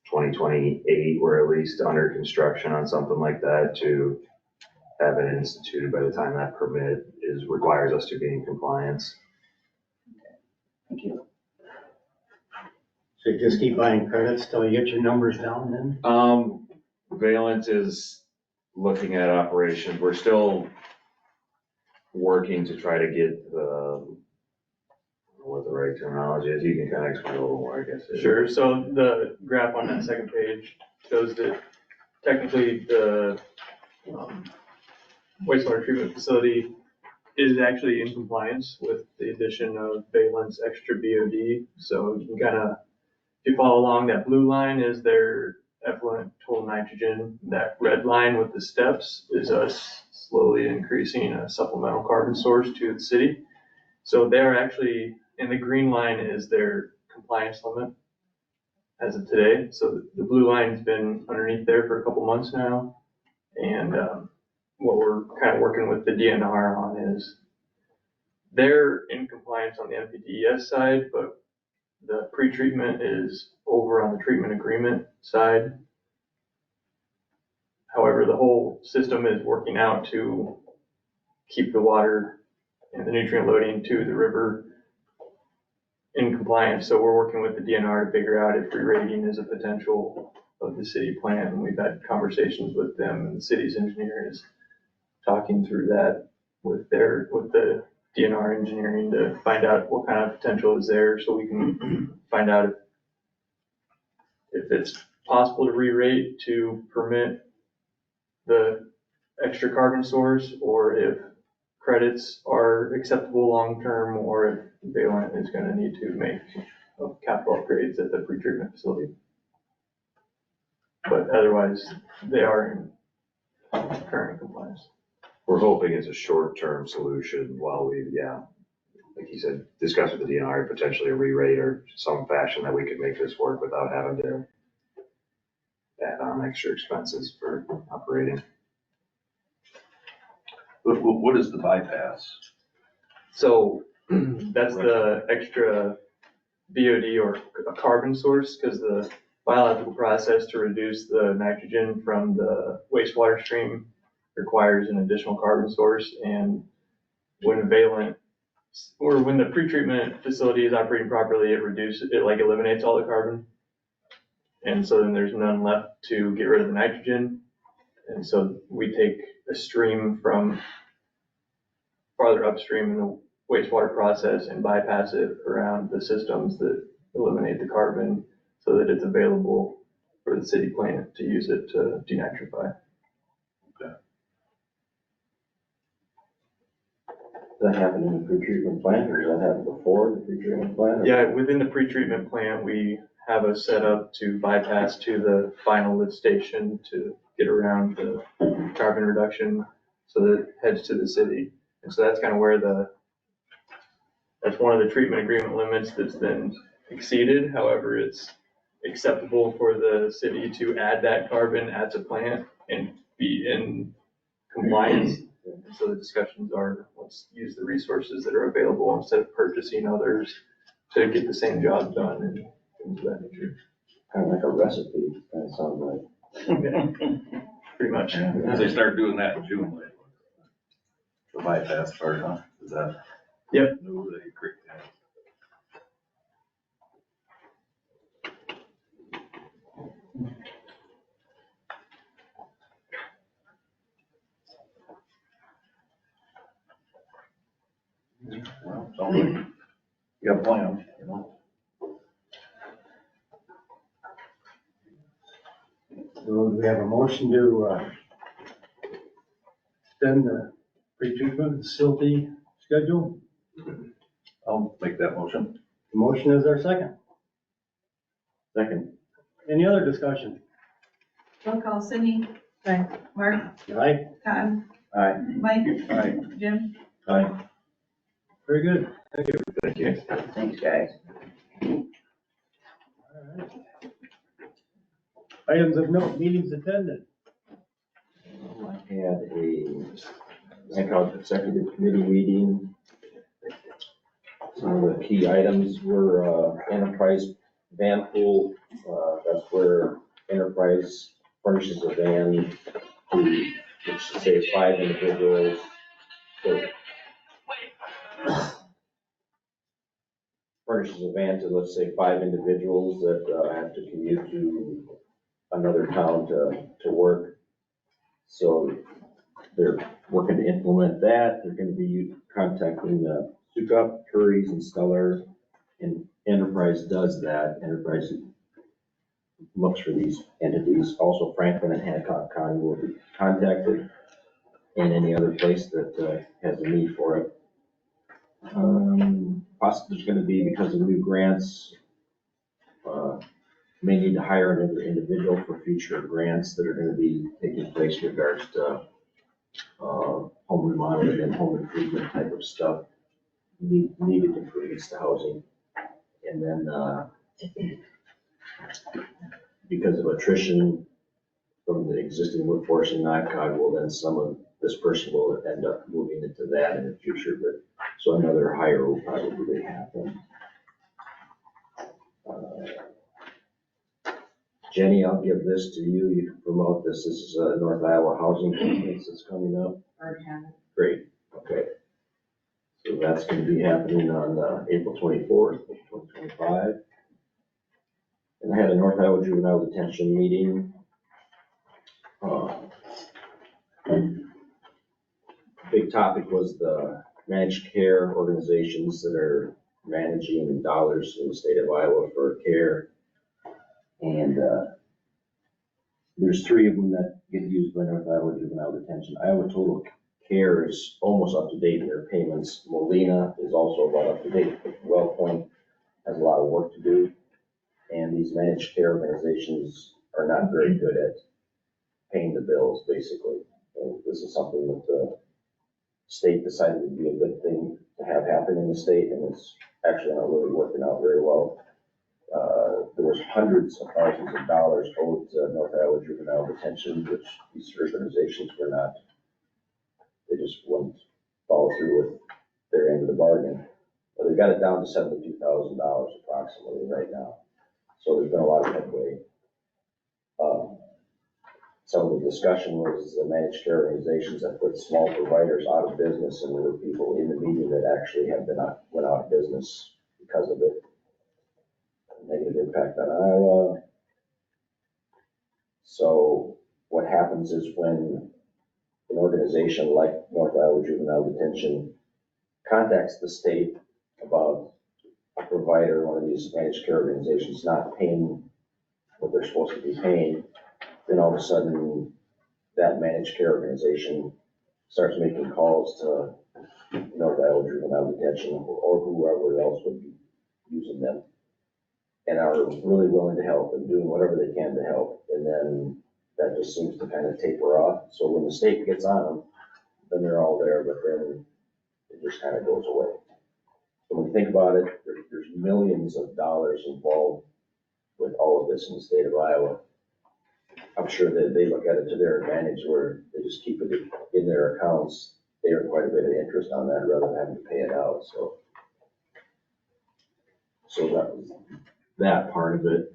2028, we're at least under construction on something like that to have it instituted by the time that permit requires us to be in compliance. Thank you. So you just keep buying credits till you get your numbers down then? Valent is looking at operations. We're still working to try to get the, I don't know what the right terminology is. You can kind of explain a little more, I guess. Sure, so the graph on that second page shows that technically the wastewater treatment facility is actually in compliance with the addition of Valent's extra BOD. So you can kind of, if you follow along, that blue line is their effluent total nitrogen. That red line with the steps is us slowly increasing a supplemental carbon source to the city. So they're actually, and the green line is their compliance limit as of today. So the blue line's been underneath there for a couple months now. And what we're kind of working with the DNR on is they're in compliance on the MPDES side, but the pretreatment is over on the treatment agreement side. However, the whole system is working out to keep the water and the nutrient loading to the river in compliance. So we're working with the DNR to figure out if re-rating is a potential of the city plan. And we've had conversations with them, and the city's engineer is talking through that with the DNR engineering to find out what kind of potential is there, so we can find out if it's possible to re-rate to permit the extra carbon source, or if credits are acceptable long-term, or if Valent is gonna need to make capital upgrades at the pretreatment facility. But otherwise, they are in current compliance. We're hoping it's a short-term solution while we, like you said, discuss with the DNR, potentially a re-rate or some fashion that we could make this work without having to add on extra expenses for operating. What is the bypass? So that's the extra BOD or a carbon source, because the biological process to reduce the nitrogen from the wastewater stream requires an additional carbon source. And when Valent, or when the pretreatment facility is operating properly, it eliminates all the carbon. And so then there's none left to get rid of the nitrogen. And so we take a stream from farther upstream in the wastewater process and bypass it around the systems that eliminate the carbon, so that it's available for the city plant to use it to denitrify. Does that happen in the pretreatment plant, or does that happen before the pretreatment plant? Yeah, within the pretreatment plant, we have a setup to bypass to the final lift station to get around the carbon reduction, so that it heads to the city. And so that's kind of where that's one of the treatment agreement limits that's been exceeded. However, it's acceptable for the city to add that carbon at the plant and be in compliance. So the discussions are, let's use the resources that are available instead of purchasing others to get the same job done and things of that nature. Kind of like a recipe, kind of sounds like. Pretty much. As they start doing that in June, like, the bypass part, huh? Is that? Yep. No, they create that. Well, sounds like you got a plan, you know? So do we have a motion to extend the pretreatment facility schedule? I'll make that motion. The motion is our second. Second. Any other discussion? Roll call, Cindy. Aye. Mark. Aye. Todd. Aye. Mike. Aye. Jim. Aye. Very good. Thank you. Thanks, guys. All right. Items of note, meetings attended. I had a executive committee meeting. Some of the key items were enterprise van pool. That's where enterprise furnishes a van to the which to say 5 individuals. Furnishes a van to, let's say, 5 individuals that have to commute to another town to work. So they're working to implement that. They're gonna be contacting Sukup, Curry's, and Stellar. And Enterprise does that. Enterprise looks for these entities. Also Franklin and Hancock County will be contacted, and any other place that has a need for it. Possibly there's gonna be, because of new grants, may need to hire another individual for future grants that are gonna be taking place in regards to home remodeling and home improvement type of stuff, needed improvements to housing. And then, because of attrition from the existing workforce in NICOG, well, then some of this person will end up moving into that in the future, but, so another hire will probably happen. Jenny, I'll give this to you. You can promote this. This is a North Iowa Housing Conference that's coming up. Already have it. Great, okay. So that's gonna be happening on April 24th, 2025. And I had a North Iowa Juvenile Detention meeting. Big topic was the managed care organizations that are managing dollars in the state of Iowa for care. And there's 3 of them that get used by North Iowa Juvenile Detention. Iowa Total Care is almost up to date in their payments. Molina is also about up to date. WellPoint has a lot of work to do. And these managed care organizations are not very good at paying the bills, basically. And this is something that the state decided would be a good thing to have happen in the state, and it's actually not really working out very well. There was hundreds of thousands of dollars owed to North Iowa Juvenile Detention, which these organizations were not, they just wouldn't follow through with their end of the bargain. But they've got it down to $72,000 approximately right now. So there's been a lot of headway. Some of the discussion was the managed care organizations that put small providers out of business, and there were people in the meeting that actually have went out of business because of it. Negative impact on Iowa. So what happens is when an organization like North Iowa Juvenile Detention contacts the state about a provider, one of these managed care organizations, not paying what they're supposed to be paying, then all of a sudden that managed care organization starts making calls to North Iowa Juvenile Detention or whoever else would be using them, and are really willing to help and doing whatever they can to help. And then that just seems to kind of taper off. So when the state gets on them, then they're all there, but then it just kind of goes away. So when you think about it, there's millions of dollars involved with all of this in the state of Iowa. I'm sure that they look at it to their advantage, where they just keep it in their accounts. They earn quite a bit of interest on that rather than having to pay it out. So that was that part of it.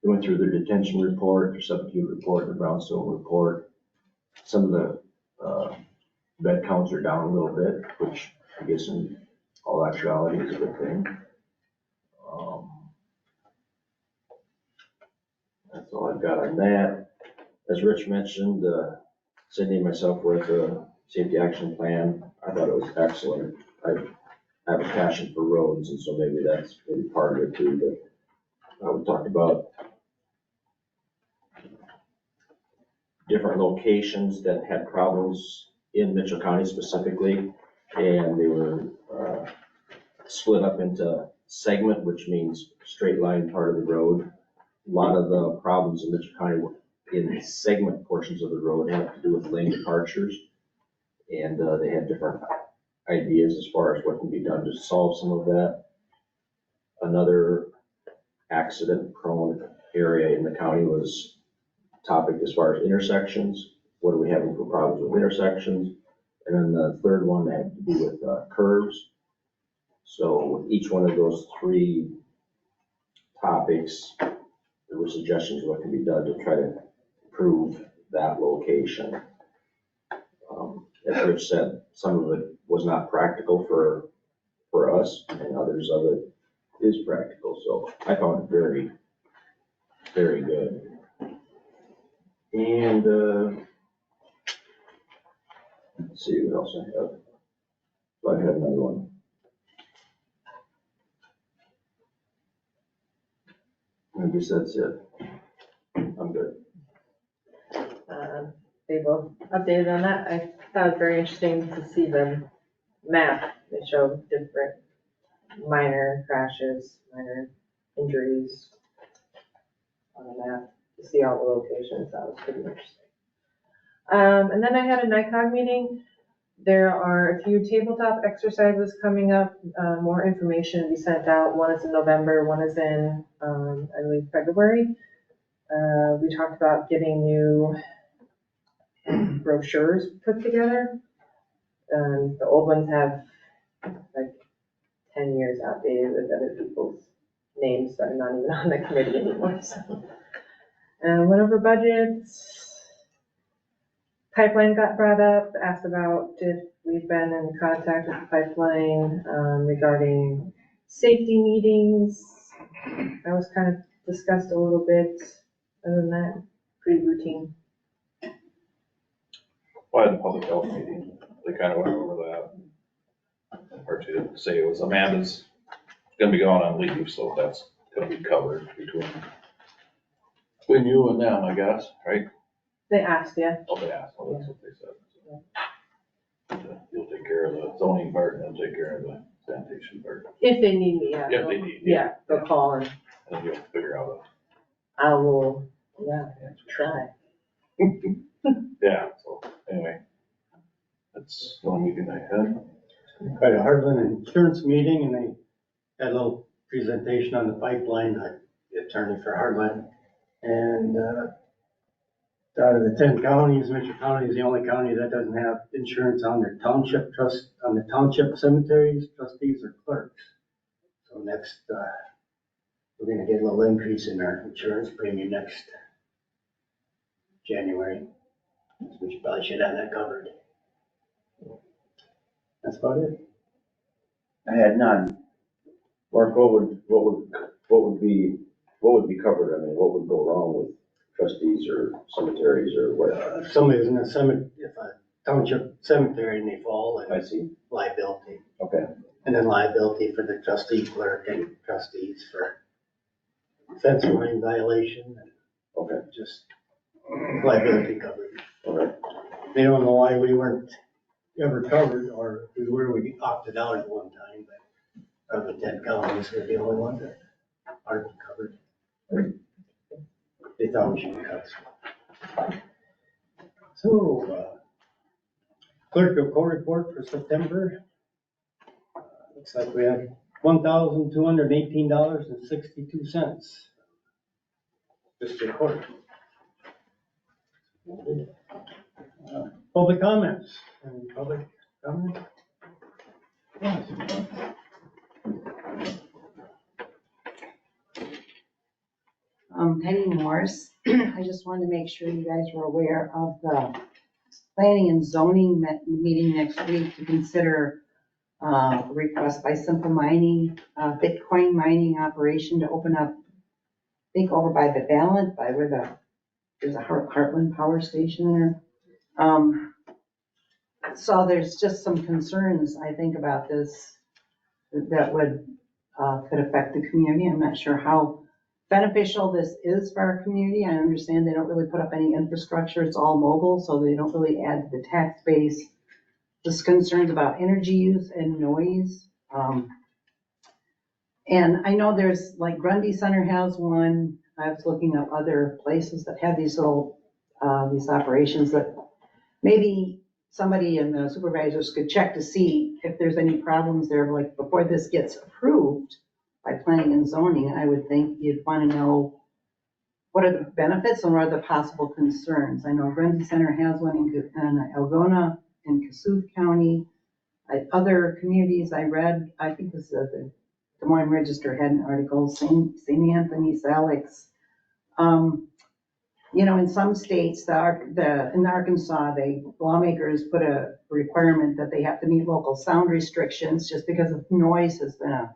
They went through their detention report, their subacute report, their brownstone report. Some of the bed counts are down a little bit, which I guess in all actuality is a good thing. That's all I've got on that. As Rich mentioned, Cindy and myself were at the safety action plan. I thought it was excellent. I have a passion for roads, and so maybe that's maybe part of it too. But we talked about different locations that had problems in Mitchell County specifically, and they were split up into segment, which means straight line part of the road. A lot of the problems in Mitchell County in the segment portions of the road have to do with lane departures, and they had different ideas as far as what can be done to solve some of that. Another accident-prone area in the county was topic as far as intersections. What are we having for problems with intersections? And then the third one had to do with curves. So with each one of those 3 topics, there were suggestions what can be done to try to improve that location. like Rich said, some of it was not practical for us, and others of it is practical, so I found it very, very good. And, let's see what else I have. I have another one. I guess that's it. I'm good. They both updated on that. I thought it was very interesting to see the map. They show different minor crashes, minor injuries on the map, to see all the locations. That was pretty interesting. And then I had a NICOG meeting. There are a few tabletop exercises coming up, more information to be sent out. One is in November, one is in, I believe, February. We talked about getting new brochures put together. The old ones have like 10 years outdated with other people's names that are not even on the committee anymore, so. Went over budgets. Pipeline got brought up, asked about if we've been in contact with the pipeline regarding safety meetings. That was kind of discussed a little bit. Other than that, pretty routine. Well, in the public health meeting, they kind of went over that. Or to say it was Amanda's gonna be going on leave, so that's gonna be covered between you and them, I guess, right? They asked, yeah. Oh, they asked, well, that's what they said. You'll take care of the zoning part and they'll take care of the sanitation part. If they need me, yeah. If they need, Yeah, they'll call and And you'll figure out I will, yeah, try. yeah, so anyway. That's the only meeting I had. At a Heartland Insurance meeting, and they had a little presentation on the pipeline, the attorney for Heartland. And, out of the 10 counties, Mitchell County is the only county that doesn't have insurance on their township on the township cemeteries, trustees or clerks. So next, we're gonna get a little increase in our insurance premium next January. We probably should have that covered. That's about it. I had none. Mark, what would be covered? I mean, what would go wrong with trustees or cemeteries or what? If somebody's in a cemetery, if a township cemetery and they fall, and I see. liability. Okay. And then liability for the trustee clerk and trustees for fence line violation and Okay. just liability coverage. Okay. They don't know why we weren't ever covered, or we opted out at one time, but of the 10 counties, we're the only one that aren't covered. They thought we should be covered. So, clerk of court report for September. Looks like we have $1,218.62. Just record. Public comments. Any public comment? Yes. Penny Morris. I just wanted to make sure you guys were aware of the planning and zoning meeting next week to consider a request by Simple Mining, Bitcoin mining operation to open up, I think over by the Ballant, by where there's a Heartland Power Station there. So there's just some concerns, I think, about this that could affect the community. I'm not sure how beneficial this is for our community. I understand they don't really put up any infrastructure. It's all mobile, so they don't really add to the tax base. Just concerns about energy use and noise. And I know there's, like, Grundy Center has one. I was looking up other places that have these little, these operations that maybe somebody in the supervisors could check to see if there's any problems there, like before this gets approved by planning and zoning. I would think you'd want to know what are the benefits and what are the possible concerns. I know Grundy Center has one in Algona in Cassuth County. Other communities I read, I think this is the Des Moines Register had an article, St. Anthony, Salix. you know, in some states, in Arkansas, lawmakers put a requirement that they have to meet local sound restrictions just because of noise has been a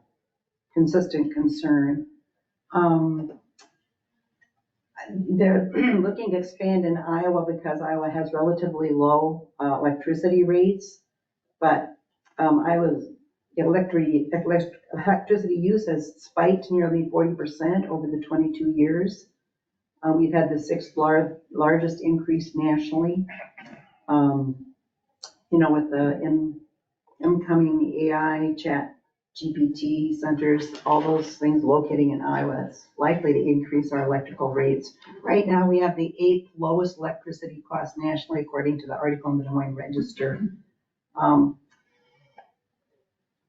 consistent concern. They're looking to expand in Iowa because Iowa has relatively low electricity rates, but Iowa's electricity use has spiked nearly 40% over the 22 years. We've had the sixth largest increase nationally. You know, with the incoming AI chat GPT centers, all those things locating in Iowa, it's likely to increase our electrical rates. Right now, we have the 8th lowest electricity cost nationally, according to the article in the Des Moines Register.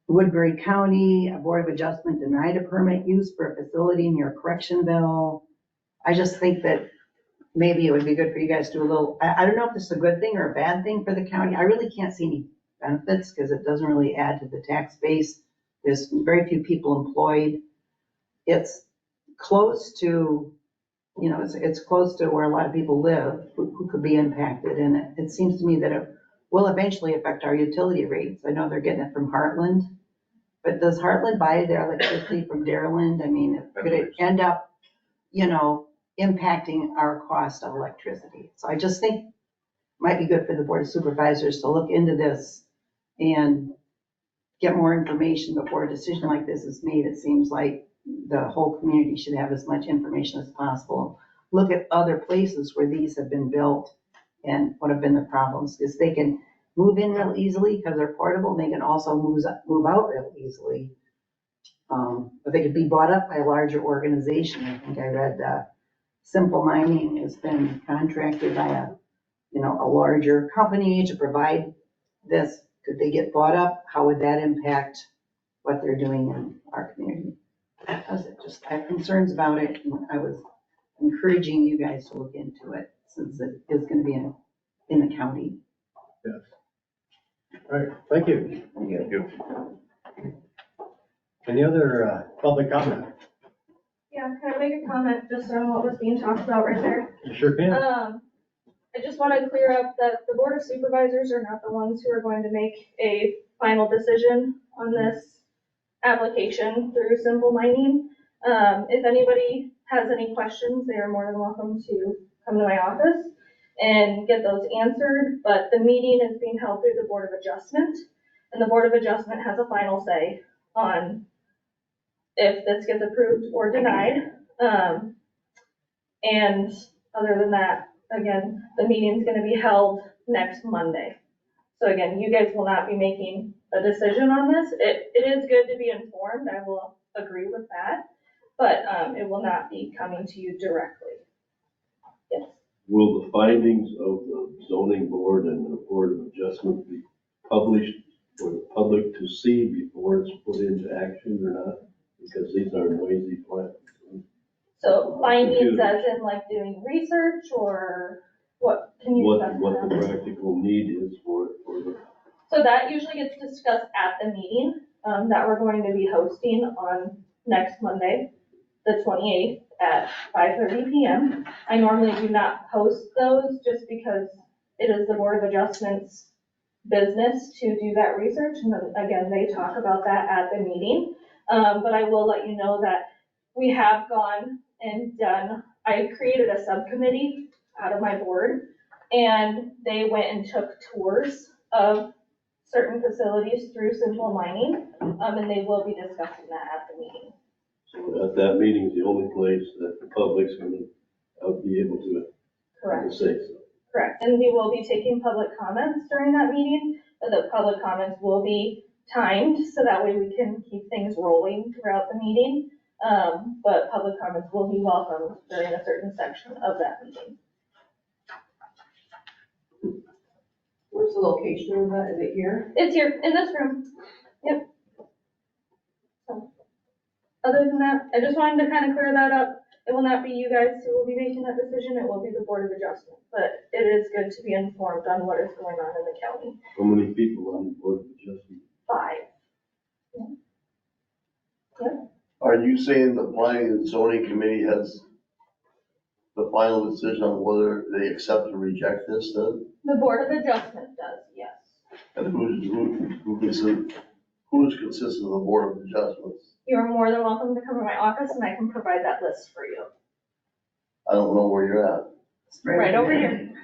Woodbury County, a Board of Adjustment denied a permit use for a facility near Correctionville. I just think that maybe it would be good for you guys to do a little, I don't know if this is a good thing or a bad thing for the county. I really can't see any benefits because it doesn't really add to the tax base. There's very few people employed. It's close to, you know, it's close to where a lot of people live who could be impacted. And it seems to me that it will eventually affect our utility rates. I know they're getting it from Heartland, but does Heartland buy their electricity from Dairyland? I mean, could it end up, you know, impacting our cost of electricity? So I just think it might be good for the Board of Supervisors to look into this and get more information before a decision like this is made. It seems like the whole community should have as much information as possible. Look at other places where these have been built and what have been the problems, because they can move in real easily because they're portable. They can also move out real easily. But they could be bought up by a larger organization. I think I read Simple Mining has been contracted by a larger company to provide this. Could they get bought up? How would that impact what they're doing in our community? I have concerns about it, and I was encouraging you guys to look into it since it is going to be in the county. Yes. All right, thank you. Thank you. Any other public comment? Yeah, can I make a comment just on what was being talked about right there? You sure can. I just want to clear up that the Board of Supervisors are not the ones who are going to make a final decision on this application through Simple Mining. If anybody has any questions, they are more than welcome to come to my office and get those answered. But the meeting is being held through the Board of Adjustment, and the Board of Adjustment has a final say on if this gets approved or denied. And other than that, again, the meeting's gonna be held next Monday. So again, you guys will not be making a decision on this. It is good to be informed, I will agree with that, but it will not be coming to you directly. Yes. Will the findings of the zoning board and the Board of Adjustment be published for the public to see before it's put into action or not? Because these are noisy plants. So findings as in like doing research, or what, can you? What the practical need is for the. So that usually gets discussed at the meeting that we're going to be hosting on next Monday, the 28th at 5:30 p.m. I normally do not host those just because it is the Board of Adjustment's business to do that research. And then again, they talk about that at the meeting. But I will let you know that we have gone and done, I created a subcommittee out of my board, and they went and took tours of certain facilities through Simple Mining, and they will be discussing that at the meeting. So at that meeting is the only place that the public's gonna be able to. Correct. To say so. Correct, and we will be taking public comments during that meeting, but the public comments will be timed, so that way we can keep things rolling throughout the meeting. But public comments will be welcomed during a certain section of that meeting. Where's the location of that? Is it here? It's here, in this room. Yep. So, other than that, I just wanted to kind of clear that up. It will not be you guys who will be making that decision, it will be the Board of Adjustment. But it is good to be informed on what is going on in the county. How many people on the Board of Adjustment? 5. Yeah. Yep. Are you saying the planning and zoning committee has the final decision on whether they accept or reject this then? The Board of Adjustment does, yes. And who's consists of the Board of Adjustments? You're more than welcome to come to my office and I can provide that list for you. I don't know where you're at. Right over here.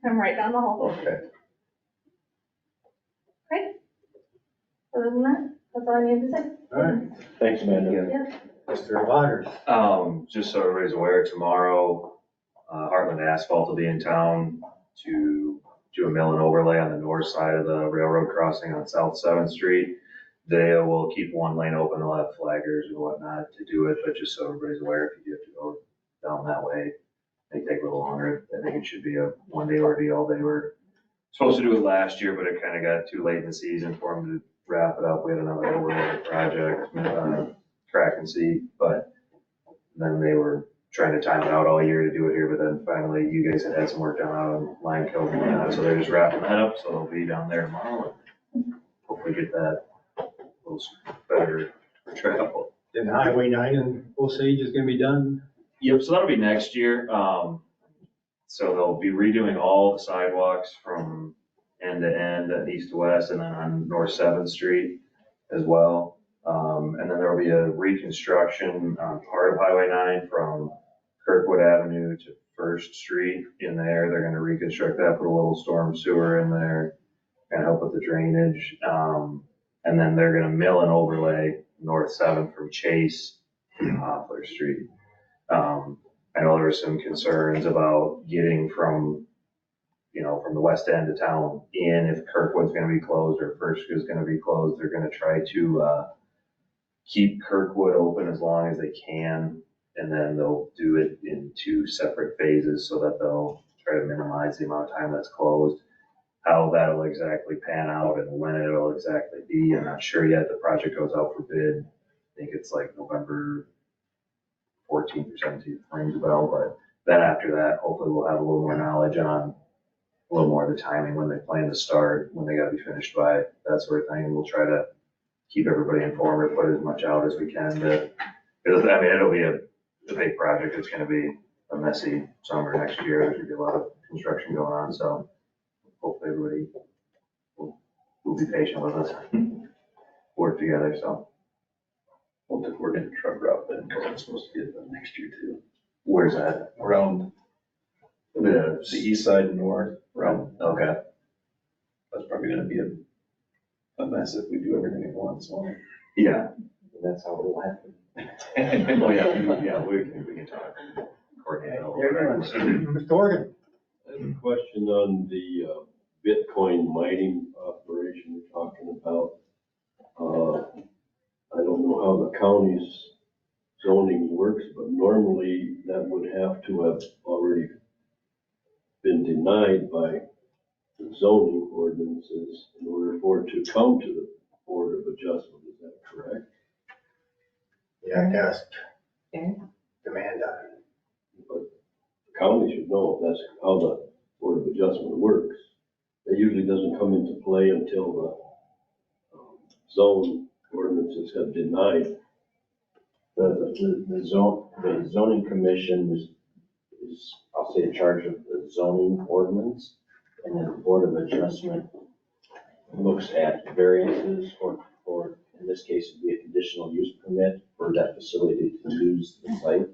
I'm right down the hall. Okay. Okay. Other than that, that's all I need to say. All right, Thanks, Amanda. Yeah. Mr. Waters. Just so everybody's aware, tomorrow, Heartland Asphalt will be in town to do a mill and overlay on the north side of the railroad crossing on South 7th Street. They will keep one lane open, they'll have flaggers and whatnot to do it, but just so everybody's aware, if you have to go down that way, they take a little longer. I think it should be a one-day ordeal. They were supposed to do it last year, but it kind of got too late in the season for them to wrap it up. We had another overlay project, track and seat, but then they were trying to time it out all year to do it here, but then finally you guys had some work done out on Line Cove and whatnot, so they're just wrapping that up, so they'll be down there tomorrow and hopefully get that a little better for travel. Then Highway 9 and Osage is gonna be done. Yep, so that'll be next year. So they'll be redoing all the sidewalks from end to end, east to west, and then on North 7th Street as well. And then there'll be a reconstruction on part of Highway 9 from Kirkwood Avenue to First Street in there. They're gonna reconstruct that, put a little storm sewer in there, kind of help with the drainage. And then they're gonna mill and overlay North 7th from Chase to Poplar Street. I know there were some concerns about getting from the west end of town in, if Kirkwood's gonna be closed or First is gonna be closed. They're gonna try to keep Kirkwood open as long as they can, and then they'll do it in 2 separate phases so that they'll try to minimize the amount of time that's closed. How that'll exactly pan out and when it'll exactly be, I'm not sure yet. The project goes out for bid. I think it's like November 14th or 17th, rings a bell, but then after that, hopefully we'll have a little more knowledge on a little more of the timing, when they plan to start, when they gotta be finished by, that sort of thing. And we'll try to keep everybody informed or put as much out as we can to, it'll be a big project. It's gonna be a messy summer next year. There's gonna be a lot of construction going on, so hopefully everybody will be patient with us, work together, so. We're getting truck route then, because I'm supposed to get them next year too. Where's that? Around the east side and north, around, Okay. that's probably gonna be a mess if we do everything at once. Yeah. That's how it'll happen. Oh, yeah, we can talk. Coordinate. Mr. Organ. I have a question on the Bitcoin mining operation you're talking about. I don't know how the county's zoning works, but normally that would have to have already been denied by the zoning ordinances in order for it to come to the Board of Adjustment. Is that correct? Yeah, I asked. Okay. Amanda. But the county should know that's how the Board of Adjustment works. It usually doesn't come into play until the zone ordinances have denied. The zoning commission is, I'll say, in charge of the zoning ordinance, and then the Board of Adjustment looks at variances for, in this case, it'd be a conditional use permit for that facility to use the site.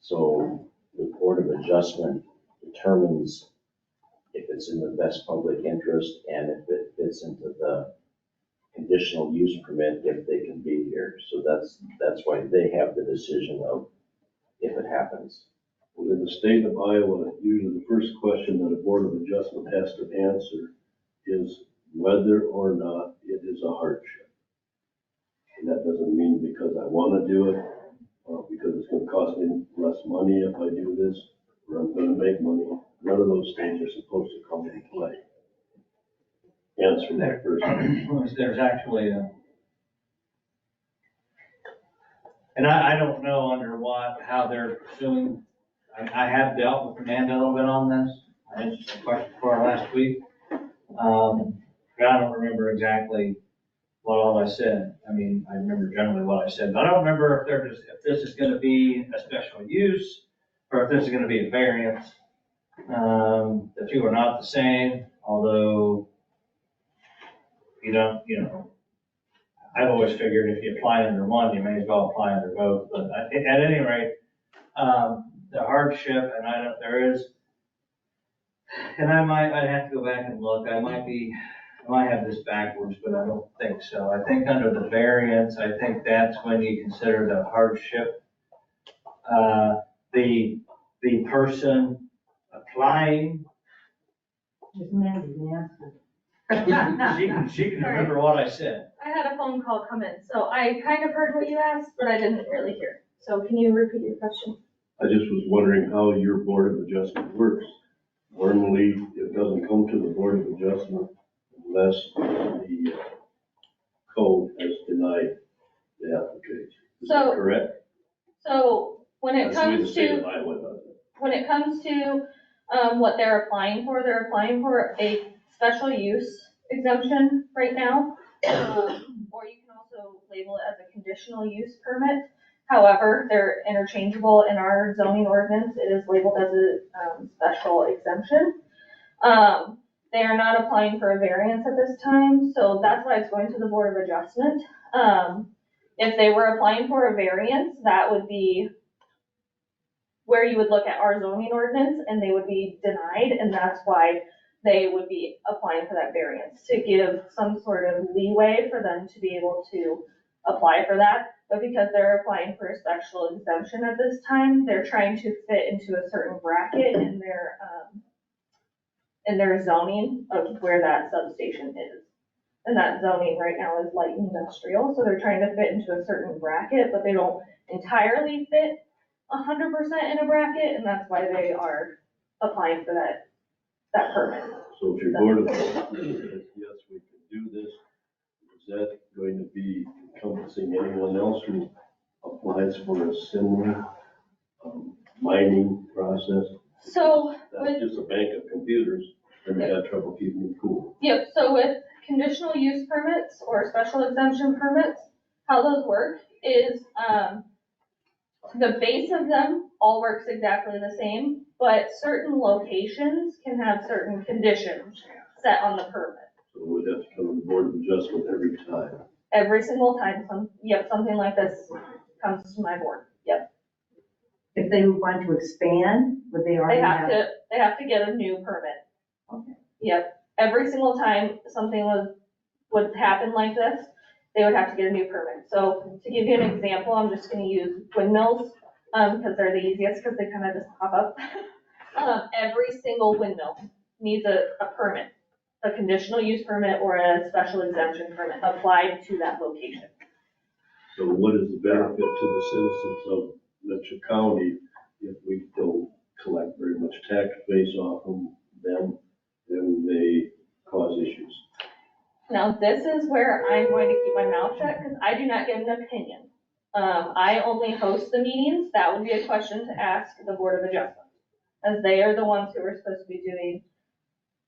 So the Board of Adjustment determines if it's in the best public interest and if it fits into the conditional use permit, if they can be here. So that's why they have the decision of if it happens. Well, in the state of Iowa, usually the first question that a Board of Adjustment has to answer is whether or not it is a hardship. And that doesn't mean because I want to do it, or because it's going to cost me less money if I do this, or I'm going to make money. None of those things are supposed to come into play. Answer that first. There's actually and I don't know under how they're pursuing. I have dealt with Amanda a little bit on this. I answered some questions for her last week. But I don't remember exactly what all I said. I mean, I remember generally what I said, but I don't remember if this is gonna be a special use, or if this is gonna be a variance. The two are not the same, although you don't, I've always figured if you apply under one, you may as well apply under both, but at any rate, the hardship, and there is, and I'd have to go back and look, I might have this backwards, but I don't think so. I think under the variance, I think that's when you consider the hardship. The person applying, she can remember what I said. I had a phone call come in, so I kind of heard what you asked, but I didn't really hear. So can you repeat your question? I just was wondering how your Board of Adjustment works. Normally, it doesn't come to the Board of Adjustment unless the code has denied the application. Is that So- correct? So when it That's the way the comes state to, of Iowa does it. when it comes to, what they're applying for a special use exemption right now. Or you can also label it as a conditional use permit. However, they're interchangeable in our zoning ordinance. It is labeled as a, special exemption. They are not applying for a variance at this time, so that's why it's going to the Board of Adjustment. If they were applying for a variance, that would be where you would look at our zoning ordinance and they would be denied, and that's why they would be applying for that variance, to give some sort of leeway for them to be able to apply for that. But because they're applying for a special exemption at this time, they're trying to fit into a certain bracket in their zoning of where that substation is. And that zoning right now is light industrial, so they're trying to fit into a certain bracket, but they don't entirely fit 100% in a bracket, and that's why they are applying for that permit. So if your Board of Adjustment says, yes, we can do this, is that going to be encompassing anyone else who applies for a similar mining process? So That's just a bank of computers, and they got trouble keeping them cool. Yep, so with conditional use permits or special exemption permits, how those work is, the base of them all works exactly the same, but certain locations can have certain conditions set on the permit. So we'd have to come to the Board of Adjustment every time. Every single time something like this comes to my board, yep. If they want to expand, would they already have? They have to get a new permit. Okay. Yep, every single time something would happen like this, they would have to get a new permit. So to give you an example, I'm just gonna use windmills, because they're the easiest, because they kind of just pop up. Every single windmill needs a permit, a conditional use permit or a special exemption permit applied to that location. So what is the benefit to the citizens of Metro County if we don't collect very much tax base off of them, then they cause issues? Now, this is where I'm going to keep my mouth shut, because I do not get an opinion. I only host the meetings. That would be a question to ask the Board of Adjustment, as they are the ones who are supposed to be doing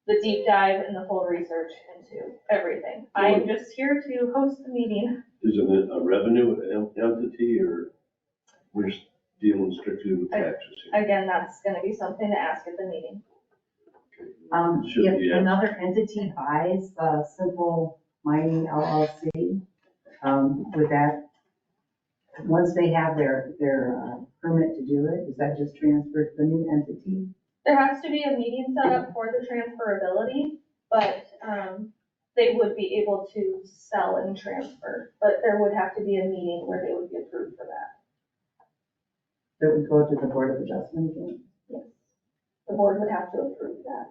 the deep dive and the full research into everything. I am just here to host the meeting. Isn't it a revenue entity, or we're just dealing strictly with taxes here? Again, that's gonna be something to ask at the meeting. Should be If asked. another entity buys Simple Mining LLC, would that, once they have their permit to do it, is that just transferred to the new entity? There has to be a meeting set up for the transferability, but, they would be able to sell and transfer, but there would have to be a meeting where they would be approved for that. That would go to the Board of Adjustment again? Yes. The board would have to approve that.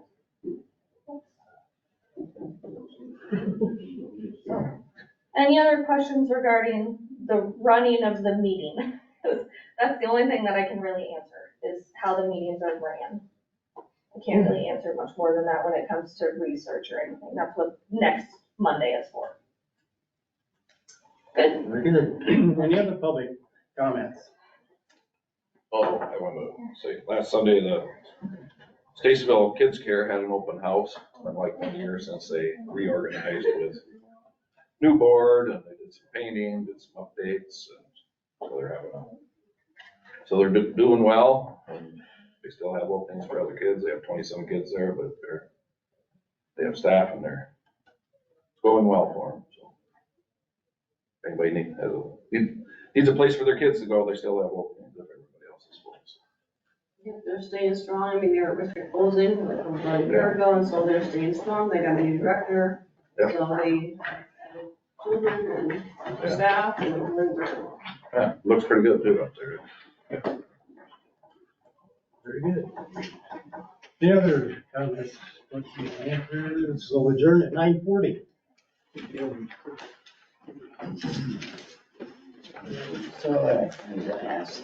Any other questions regarding the running of the meeting? That's the only thing that I can really answer, is how the meetings are ran. I can't really answer much more than that when it comes to research or anything. That's what next Monday is for. Good. Very good. Any other public comments? Oh, I want to say, last Sunday, the Stacyville Kids Care had an open house. It's been like 1 year since they reorganized with new board, and they did some painting, did some updates, and so they're doing well. And They still have openings for other kids. They have 20-some kids there, but they have staff and it's going well for them, so. If anybody needs a place for their kids to go, they still have openings if everybody else is full. So. Yeah, they're staying strong. I mean, they were with their closing like about a year ago, and so they're staying strong. They got a new director. Yeah. So they have children and staff and everything. Yeah, looks pretty good too up there. Very good. The other comments, questions, answers, so adjourn at 9:40. So I was asked.